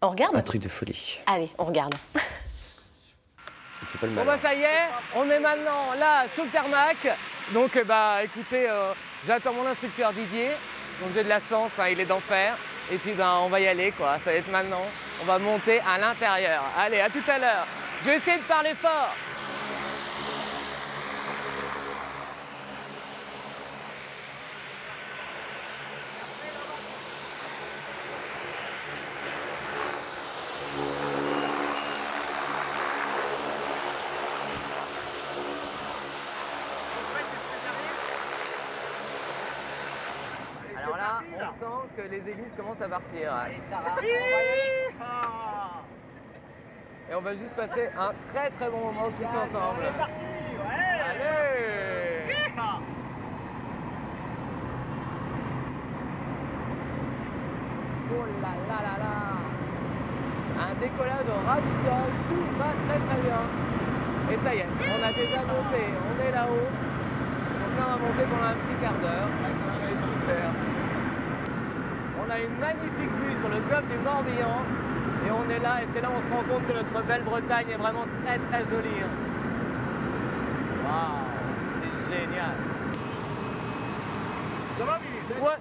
On regarde? un truc de folie. Allez, on regarde. Il fait pas le Bon malin. bah ça y est, on est maintenant là sur le tarmac. Donc écoutez, j'attends mon instructeur Didier. Donc j'ai de la chance, il est d'enfer. Et puis on va y aller quoi, ça va être maintenant. On va monter à l'intérieur. Allez, à tout à l'heure. Je vais essayer de parler fort. Alors là, on sent que les hélices commencent à partir. Allez, Sarah, et on va juste passer un très bon moment tous ensemble. On est parti, allez. Oh là là là là. Un décollage au ras du sol, tout va très bien. Et ça y est, on a déjà monté, on est là-haut. Donc là, on va monter pendant un petit quart d'heure. Ça va être super. On a une magnifique vue sur le golfe du Morbihan. Et on est là, et c'est là où on se rend compte que notre belle Bretagne est vraiment très jolie. Waouh, c'est génial. Ça va, Billy? Ouais.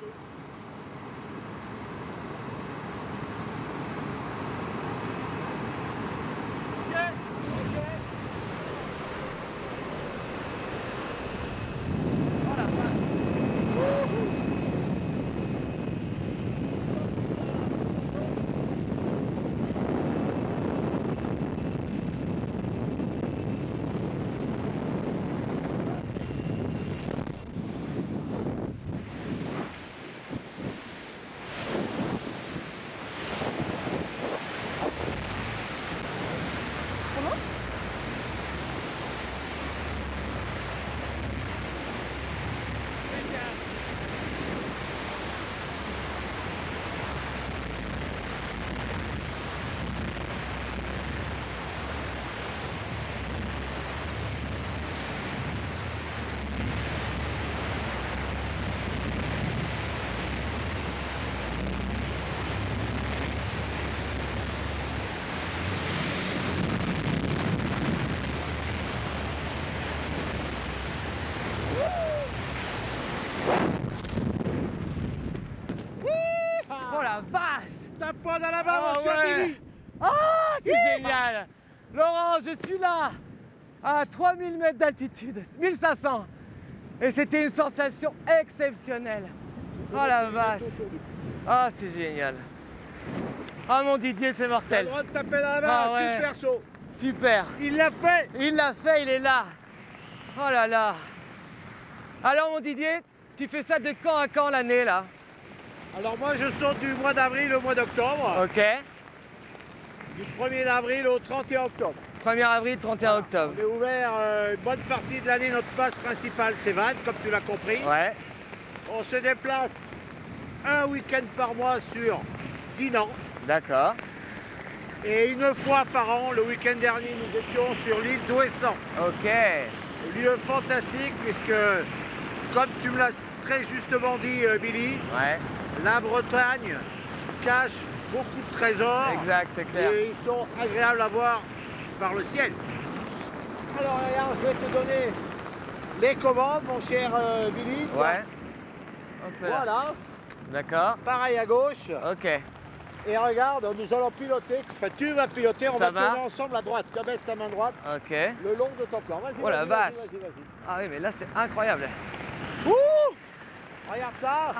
Oh la vache! Tape pas dans la barre, Ah monsieur ouais. Billy! Ah, c'est génial! Laurent, je suis là! à 3000 mètres d'altitude, 1500. Et c'était une sensation exceptionnelle. Oh la vache. Ah, c'est génial. Ah, mon Didier, c'est mortel. T'as le droit de taper dans la main, ouais. super saut. Super. Il l'a fait. Il l'a fait, il est là. Oh là là. Alors, mon Didier, tu fais ça de quand à quand l'année, là? Alors moi, je saute du mois d'avril au mois d'octobre. Ok. Du 1er avril au 31 octobre. 1er avril, 31 octobre. On est ouvert une bonne partie de l'année. Notre base principale, c'est Vannes, comme tu l'as compris. Ouais. On se déplace un week-end par mois sur Dinan. D'accord. Et une fois par an, le week-end dernier, nous étions sur l'île d'Ouessant. Ok. Lieu fantastique puisque, comme tu me l'as très justement dit, Billy, ouais. La Bretagne cache beaucoup de trésors. Exact, c'est clair. Et ils sont agréables à voir par le ciel. Alors regarde, je vais te donner les commandes, mon cher Billy. Ouais. Voilà. D'accord. Pareil à gauche. Ok. Et regarde, nous allons piloter, enfin tu vas piloter, on va marche. tourner ensemble à droite. Tu abaisses ta main droite. Ok. Le long de ton plan. Vas-y, oh la vache. vas-y. Ah oui, mais là c'est incroyable. Ouh! Regarde ça.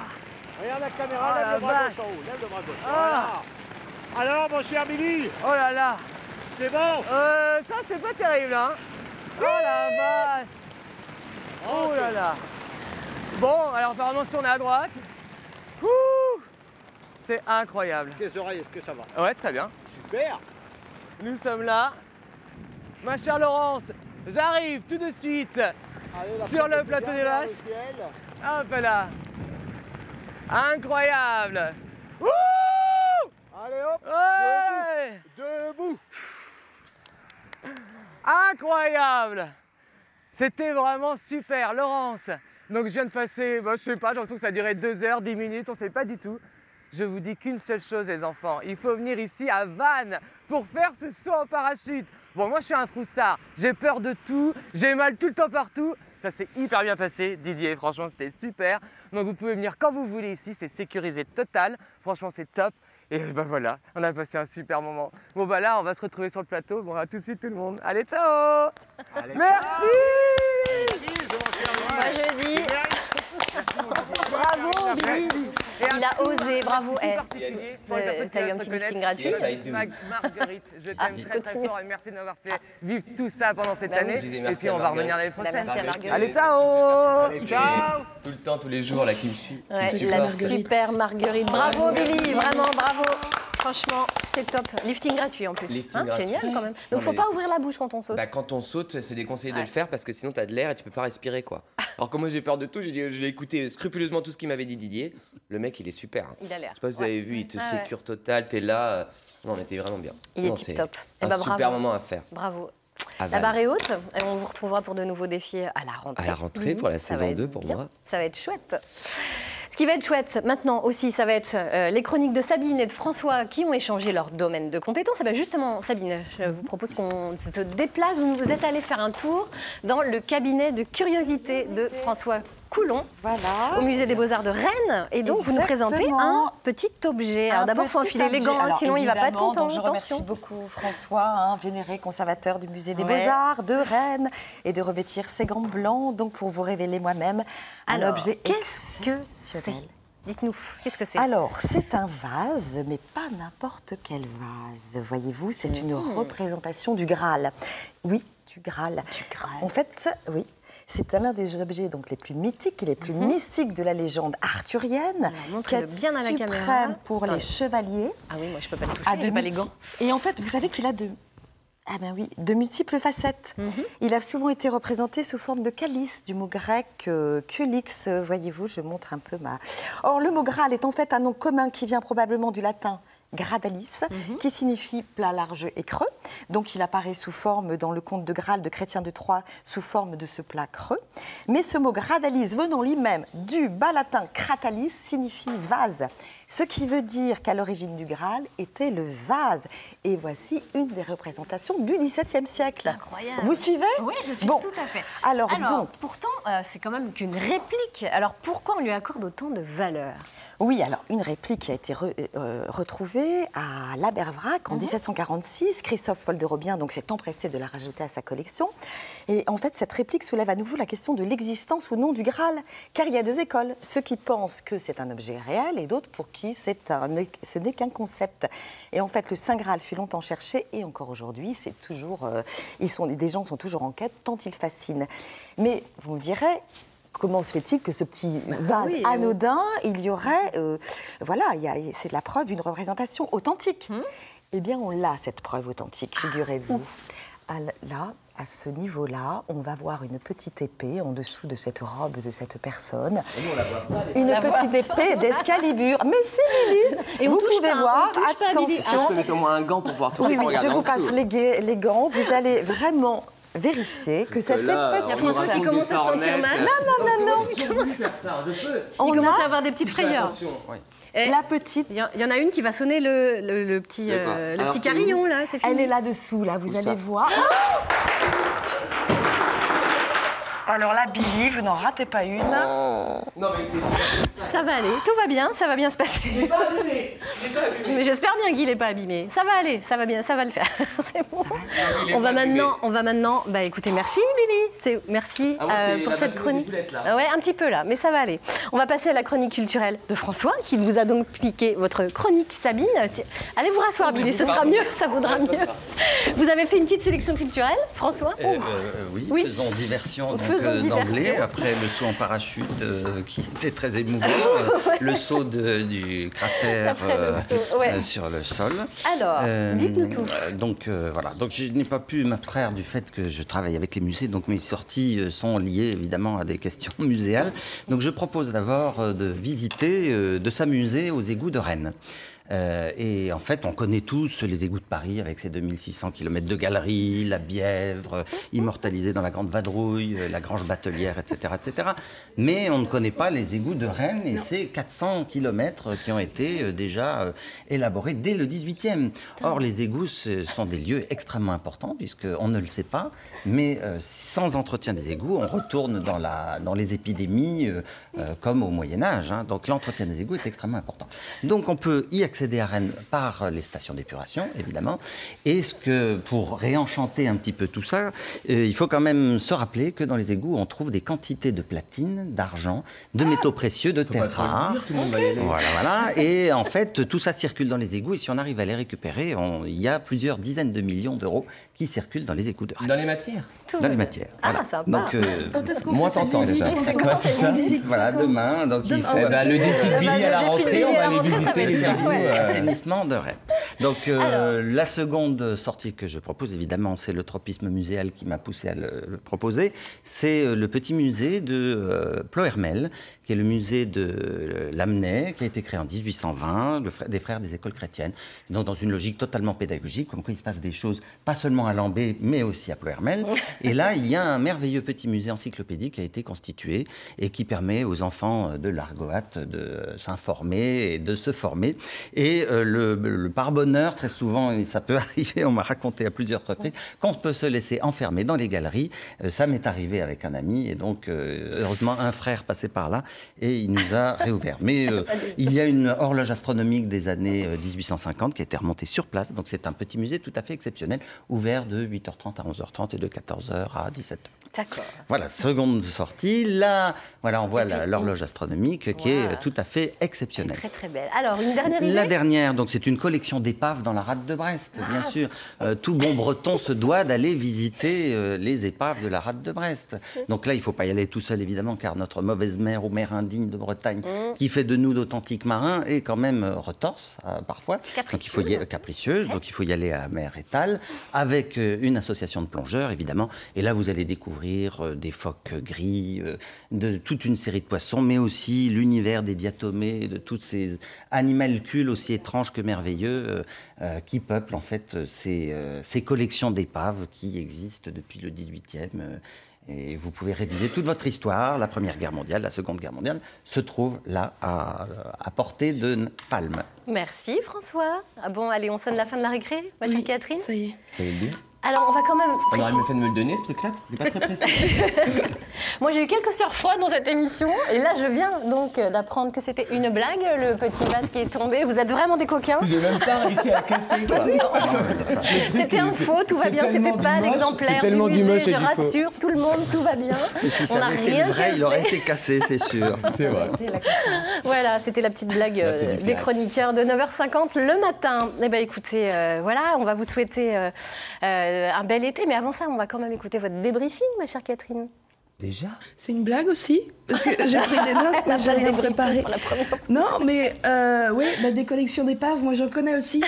Regarde la caméra, oh lève la le bras vache. gauche en haut, lève le bras gauche. Ah. Voilà. Alors mon cher Billy. Oh là là. C'est bon? Ça c'est pas terrible, hein. Oh la vache. Oh là là. Bon, alors apparemment si on est à droite. Ouh. C'est incroyable. Tes oreilles, est-ce que ça va? Ouais, très bien. Super. Nous sommes là. Ma chère Laurence, j'arrive tout de suite. Allez, sur le plateau des vaches. Hop là. Incroyable. Ouh. Allez hop. Ouais. Debout. Incroyable. C'était vraiment super, Laurence. Donc je viens de passer, je sais pas, j'ai l'impression que ça a duré 2 heures, 10 minutes, on sait pas du tout. Je vous dis qu'une seule chose, les enfants, il faut venir ici à Vannes pour faire ce saut en parachute. Bon, moi je suis un froussard, j'ai peur de tout, j'ai mal tout le temps partout. Ça s'est hyper bien passé, Didier, franchement c'était super. Donc vous pouvez venir quand vous voulez ici, c'est sécurisé total, franchement c'est top. Et ben voilà, on a passé un super moment. Bon bah là, on va se retrouver sur le plateau, bon à tout de suite tout le monde. Allez, ciao. Allez, merci. Moi je dis... Bravo Billy. Il a osé, bravo. T'as eu un petit lifting gratuit. Marguerite, je t'aime très très fort et merci de m'avoir fait vivre tout ça pendant cette année. Et puis on va revenir l'année prochaine. Allez, ciao. Ciao. Tout le temps, tous les jours, là qui me suit. Ouais, la super Marguerite. Bravo Billy, vraiment bravo. Franchement, c'est top. Lifting gratuit en plus. Gratuit. Génial quand même. Donc faut pas ouvrir la bouche quand on saute. Bah, quand on saute, c'est déconseillé de le faire parce que sinon tu as de l'air et tu peux pas respirer quoi. Alors que moi j'ai peur de tout, j'ai écouté scrupuleusement tout ce qu'il m'avait dit Didier. Le mec il est super. Il a l'air. Je sais pas si vous avez vu, il te sécure total, t'es là. Non, on était vraiment bien. Il est tip top. Un super moment à faire. Bravo. La barre est haute et on vous retrouvera pour de nouveaux défis à la rentrée. À la rentrée pour la saison 2 pour moi. Ça va être chouette. Ce qui va être chouette maintenant aussi, ça va être les chroniques de Sabine et de François qui ont échangé leur domaine de compétences. Et bien justement, Sabine, je vous propose qu'on se déplace. Vous êtes allée faire un tour dans le cabinet de curiosité de François Coulon, voilà, au musée des Beaux-Arts de Rennes. Et donc, vous nous présentez un petit objet. Alors d'abord, il faut enfiler les gants, sinon il ne va pas être content. Je remercie beaucoup François, vénéré conservateur du musée des Beaux-Arts de Rennes, et de revêtir ses gants blancs donc pour vous révéler moi-même un objet exceptionnel. Dites-nous, qu'est-ce que c'est? Alors, c'est un vase, mais pas n'importe quel vase. Voyez-vous, c'est une représentation du Graal. Oui, du Graal. En fait, oui. C'est l'un des objets donc, les plus mythiques et les plus mystiques de la légende arthurienne, quête bien à la caméra suprême pour les chevaliers. Ah oui, moi je peux pas le toucher, j'ai pas les gants. Et en fait, vous savez qu'il a de multiples facettes. Il a souvent été représenté sous forme de calice, du mot grec kulix. Voyez-vous, je montre un peu ma... Or, le mot Graal est en fait un nom commun qui vient probablement du latin gradalis, qui signifie plat large et creux. Donc il apparaît sous forme dans le conte de Graal de Chrétien de Troyes sous forme de ce plat creux. Mais ce mot gradalis venant lui-même du bas latin cratalis signifie vase, Ce qui veut dire qu'à l'origine du Graal était le vase. Et voici une des représentations du XVIIe siècle. Incroyable. Vous suivez? Oui, je suis bon. tout à fait. Alors donc, pourtant, c'est quand même qu'une réplique. Alors pourquoi on lui accorde autant de valeur? Oui, alors une réplique qui a été retrouvée à l'Abervrac en 1746. Christophe Paul de Robien s'est empressé de la rajouter à sa collection. Et en fait, cette réplique soulève à nouveau la question de l'existence ou non du Graal. Car il y a deux écoles. Ceux qui pensent que c'est un objet réel et d'autres pour qui ce n'est qu'un concept. Et en fait, le Saint Graal fut longtemps cherché et encore aujourd'hui, c'est toujours, des gens sont toujours en quête tant il fascine. Mais vous me direz, comment se fait-il que ce petit vase anodin, il y aurait, c'est la preuve d'une représentation authentique. Eh bien, on l'a, cette preuve authentique, figurez-vous. Là, à ce niveau-là, on va voir une petite épée en dessous de cette robe de cette personne. Une petite épée d'Excalibur. Mais si, Billy, vous pouvez voir, attention. Je peux mettre au moins un gant pour pouvoir tout regarder. Oui, je vous passe les gants. Vous allez vraiment vérifier que cette épée... Il y a François qui commence à se sentir mal. Non. Il commence à avoir des petites frayeurs. La petite... Il y en a une qui va sonner le petit carillon, là. Elle est là-dessous, là, vous allez voir. Alors là, Billy, vous n'en ratez pas une. Non, mais c'est... Ça va aller, tout va bien, ça va bien se passer. Il n'est pas abîmé. Mais j'espère bien qu'il n'est pas abîmé. Ça va aller, ça va bien, ça va le faire. C'est bon. On va maintenant... Bah écoutez, merci Billy. Merci pour cette chronique. Ouais, un petit peu là, mais ça va aller. On va passer à la chronique culturelle de François, qui vous a donc piqué votre chronique Sabine. Allez vous rasseoir, Billy, ce sera mieux, ça vaudra mieux. Vous avez fait une petite sélection culturelle, François? Oui, faisons diversion d'anglais. Après le saut en parachute qui était très émouvant, le saut du cratère sur le sol. Alors, dites-nous tout. Donc voilà, donc je n'ai pas pu m'abstraire du fait que je travaille avec les musées, donc mes sorties sont liées évidemment à des questions muséales. Donc je propose d'abord de visiter, de s'amuser aux égouts de Rennes. Et en fait, on connaît tous les égouts de Paris avec ses 2600 km de galeries, la Bièvre, immortalisée dans la Grande Vadrouille, la Grange Batelière, etc., etc. Mais on ne connaît pas les égouts de Rennes et ces 400 km qui ont été déjà élaborés dès le 18e. Or, les égouts sont des lieux extrêmement importants, puisqu'on ne le sait pas, mais sans entretien des égouts, on retourne dans les épidémies comme au Moyen-Âge. Donc, l'entretien des égouts est extrêmement important. Donc, on peut y accéder à Rennes par les stations d'épuration, évidemment. Et pour réenchanter un petit peu tout ça, il faut quand même se rappeler que dans les égouts, on trouve des quantités de platine, d'argent, de métaux précieux, de terres rares. Voilà. Et en fait, tout ça circule dans les égouts. Et si on arrive à les récupérer, il y a plusieurs dizaines de millions d'euros qui circulent dans les égouts de Rennes. Dans les matières? Dans les matières. Voilà. Sympa. Donc, quand est-ce qu'on moins fait cette tentant visite? déjà. C'est ça. Voilà, demain. Donc, il fait le défi de Billy à la rentrée, on va aller visiter les égouts. Assainissement de Rennes. Donc, la seconde sortie que je propose, évidemment, c'est le tropisme muséal qui m'a poussé à le proposer. C'est le petit musée de Plohermel, qui est le musée de Lamennais, qui a été créé en 1820, des frères des écoles chrétiennes. Donc, dans une logique totalement pédagogique, comme quoi il se passe des choses, pas seulement à Lambé, mais aussi à Plohermel. Et là, il y a un merveilleux petit musée encyclopédique qui a été constitué et qui permet aux enfants de l'Argoate de s'informer et de se former. Et par bonheur, très souvent, et ça peut arriver, on m'a raconté à plusieurs reprises, qu'on peut se laisser enfermer dans les galeries. Ça m'est arrivé avec un ami, et donc, heureusement, un frère passait par là, et il nous a réouvert. Mais il y a une horloge astronomique des années 1850 qui a été remontée sur place, donc c'est un petit musée tout à fait exceptionnel, ouvert de 8h30 à 11h30 et de 14h à 17h. D'accord. Voilà, seconde sortie. Là, voilà, on voit l'horloge astronomique qui est tout à fait exceptionnelle. Très, très belle. Alors, une dernière idée? La dernière, donc c'est une collection d'épaves dans la rade de Brest, bien sûr. Tout bon breton se doit d'aller visiter les épaves de la rade de Brest. Donc là, il ne faut pas y aller tout seul, évidemment, car notre mauvaise mère ou mère indigne de Bretagne, qui fait de nous d'authentiques marins, est quand même retorse, parfois. Donc il faut y aller, capricieuse, donc il faut y aller à mer étale, avec une association de plongeurs, évidemment. Et là, vous allez découvrir des phoques gris, de toute une série de poissons, mais aussi l'univers des diatomées, de tous ces animalcules aussi étranges que merveilleux qui peuplent en fait ces collections d'épaves qui existent depuis le 18e Et vous pouvez réviser toute votre histoire. La Première Guerre mondiale, la Seconde Guerre mondiale se trouve là, à portée de palme. Merci François. Ah bon, allez, on sonne la fin de la récré, ma chère Catherine. Ça y est. Alors, on va quand même... On aurait mieux fait de me le donner, ce truc-là, parce que c'était pas très précis. Moi, j'ai eu quelques sœurs froides dans cette émission. Et là, je viens donc d'apprendre que c'était une blague, le petit vase qui est tombé. Vous êtes vraiment des coquins. J'ai même pas réussi à le casser, quoi. C'était un faux, tout va bien. C'était pas l'exemplaire du musée, je rassure tout le monde, tout va bien. Si ça avait été vrai, il aurait été cassé, c'est sûr. C'est vrai. Voilà, c'était la petite blague des chroniqueurs de 9h50 le matin. Eh bien, écoutez, voilà, on va vous souhaiter un bel été. Mais avant ça, on va quand même écouter votre débriefing, ma chère Catherine. Déjà? C'est une blague aussi, parce que j'ai pris des notes, mais j'ai rien préparé. Non, mais oui, des collections d'épaves, moi j'en connais aussi.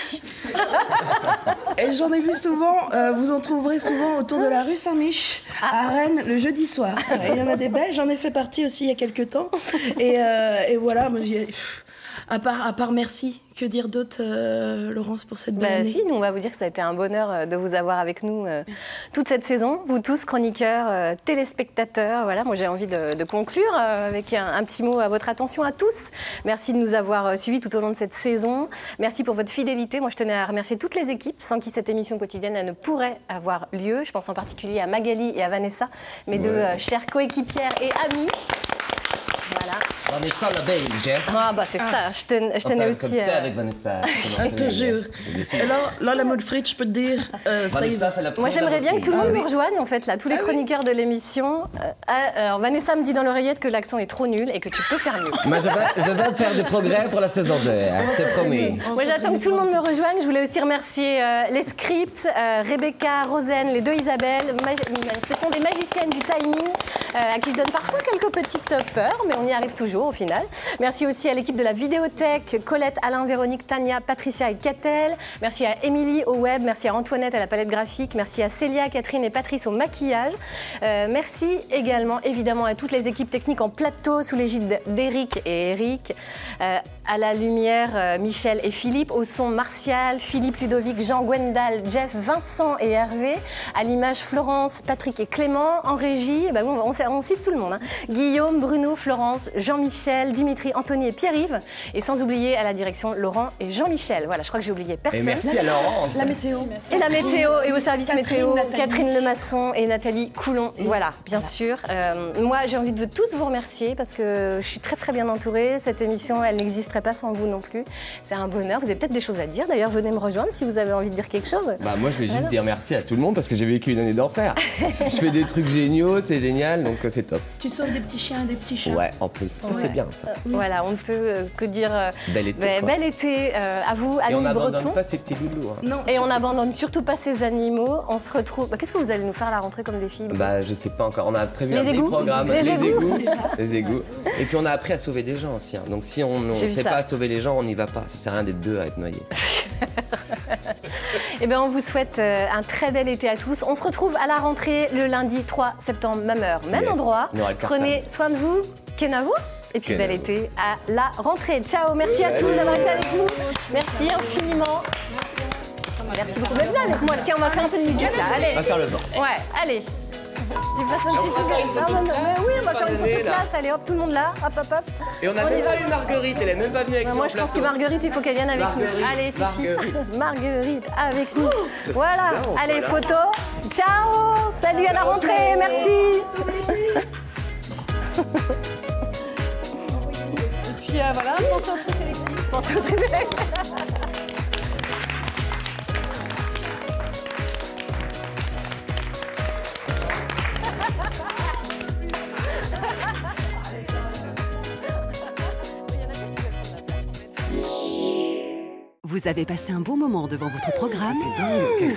Et j'en ai vu souvent, vous en trouverez souvent autour de la rue Saint-Mich, à Rennes, le jeudi soir. Il y en a des belles, j'en ai fait partie aussi il y a quelques temps. Et voilà, à part merci. Que dire d'autre, Laurence, pour cette belle année? Si, nous, on va vous dire que ça a été un bonheur de vous avoir avec nous toute cette saison. Vous tous, chroniqueurs, téléspectateurs. Voilà, moi, j'ai envie de conclure avec un petit mot à votre attention à tous. Merci de nous avoir suivis tout au long de cette saison. Merci pour votre fidélité. Moi, je tenais à remercier toutes les équipes sans qui cette émission quotidienne elle ne pourrait avoir lieu. Je pense en particulier à Magali et à Vanessa, mes deux chères coéquipières et amies. Voilà. Vanessa la Belge. Ah bah c'est ça, je tenais aussi... Comme ça avec Vanessa. Je te jure. Alors, là, la mode frite, je peux te dire, ça y est. Moi, j'aimerais bien que tout le monde nous rejoigne, en fait, là, tous les chroniqueurs de l'émission. Alors, Vanessa me dit dans l'oreillette que l'accent est trop nul et que tu peux faire mieux. Moi, je vais faire des progrès pour la saison 2, hein, c'est promis. Moi, j'attends que tout le monde me rejoigne. Je voulais aussi remercier les scripts, Rebecca, Rosen, les deux Isabelle. Ce sont des magiciennes du timing à qui je donne parfois quelques petites peurs, mais on y arrive toujours au final. Merci aussi à l'équipe de la vidéothèque, Colette, Alain, Véronique, Tania, Patricia et Catel. Merci à Émilie au web, merci à Antoinette à la palette graphique, merci à Célia, Catherine et Patrice au maquillage. Merci également évidemment à toutes les équipes techniques en plateau sous l'égide d'Éric et Eric. À la lumière, Michel et Philippe. Au son, Martial, Philippe, Ludovic, Jean, Gwendal, Jeff, Vincent et Hervé. À l'image, Florence, Patrick et Clément. En régie, on cite tout le monde. Hein. Guillaume, Bruno, Florence, Jean-Michel, Dimitri, Anthony et Pierre-Yves. Et sans oublier à la direction, Laurent et Jean-Michel. Voilà, je crois que j'ai oublié personne. Et merci à Laurence. La météo. Et la météo, et au service météo, Nathalie. Catherine Lemasson et Nathalie Coulon. Voilà, bien sûr. Moi, j'ai envie de tous vous remercier parce que je suis très très bien entourée. Cette émission, elle n'existerait pas sans vous non plus. C'est un bonheur. Vous avez peut-être des choses à dire. D'ailleurs, venez me rejoindre si vous avez envie de dire quelque chose. Moi, je vais juste dire merci à tout le monde parce que j'ai vécu une année d'enfer. Je fais des trucs géniaux, c'est génial, donc c'est top. Tu sauves des petits chiens et des petits chats. Ouais, en plus. Ça, c'est bien, ça. Voilà, on ne peut que dire bel été, bel été à vous, et amis on n'abandonne bretons. pas ces petits loulous. Hein. Non, et on n'abandonne surtout pas ces animaux. On se retrouve... Qu'est-ce que vous allez nous faire à la rentrée comme défi? Je sais pas encore. On a prévu Les un petit égouts programme. Les égouts. Et puis on a appris à sauver des gens aussi. Hein. Donc si on ne sait pas sauver les gens, on n'y va pas. Ça sert à rien d'être deux à être noyés. Eh bien, on vous souhaite un très bel été à tous. On se retrouve à la rentrée le lundi 3 septembre, même heure, même endroit. Prenez soin de vous, Kenavo. Et puis bel été à la rentrée. Ciao, merci à tous d'avoir été avec nous. Merci infiniment. Merci beaucoup. Venez avec moi. Tiens, on va faire un peu de musique là. Allez. On va faire le vent. Ouais, allez. Il passe un petit truc. Oui, on va faire une petite place. Allez, hop, tout le monde là. Hop, hop, hop. Et on a même pas eu Marguerite. Elle est même pas venue avec nous. Moi, je pense que Marguerite, il faut qu'elle vienne avec nous. Allez, Marguerite avec nous. Voilà. Allez, photo. Ciao. Salut à la rentrée. Merci. Et puis voilà, pensez au tri sélectif. Pensez au tri sélectif. Vous avez passé un bon moment devant votre programme.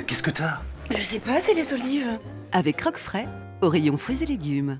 Qu'est-ce que t'as? Je sais pas, c'est les olives. Avec Croque Frais, au rayon fruits et légumes.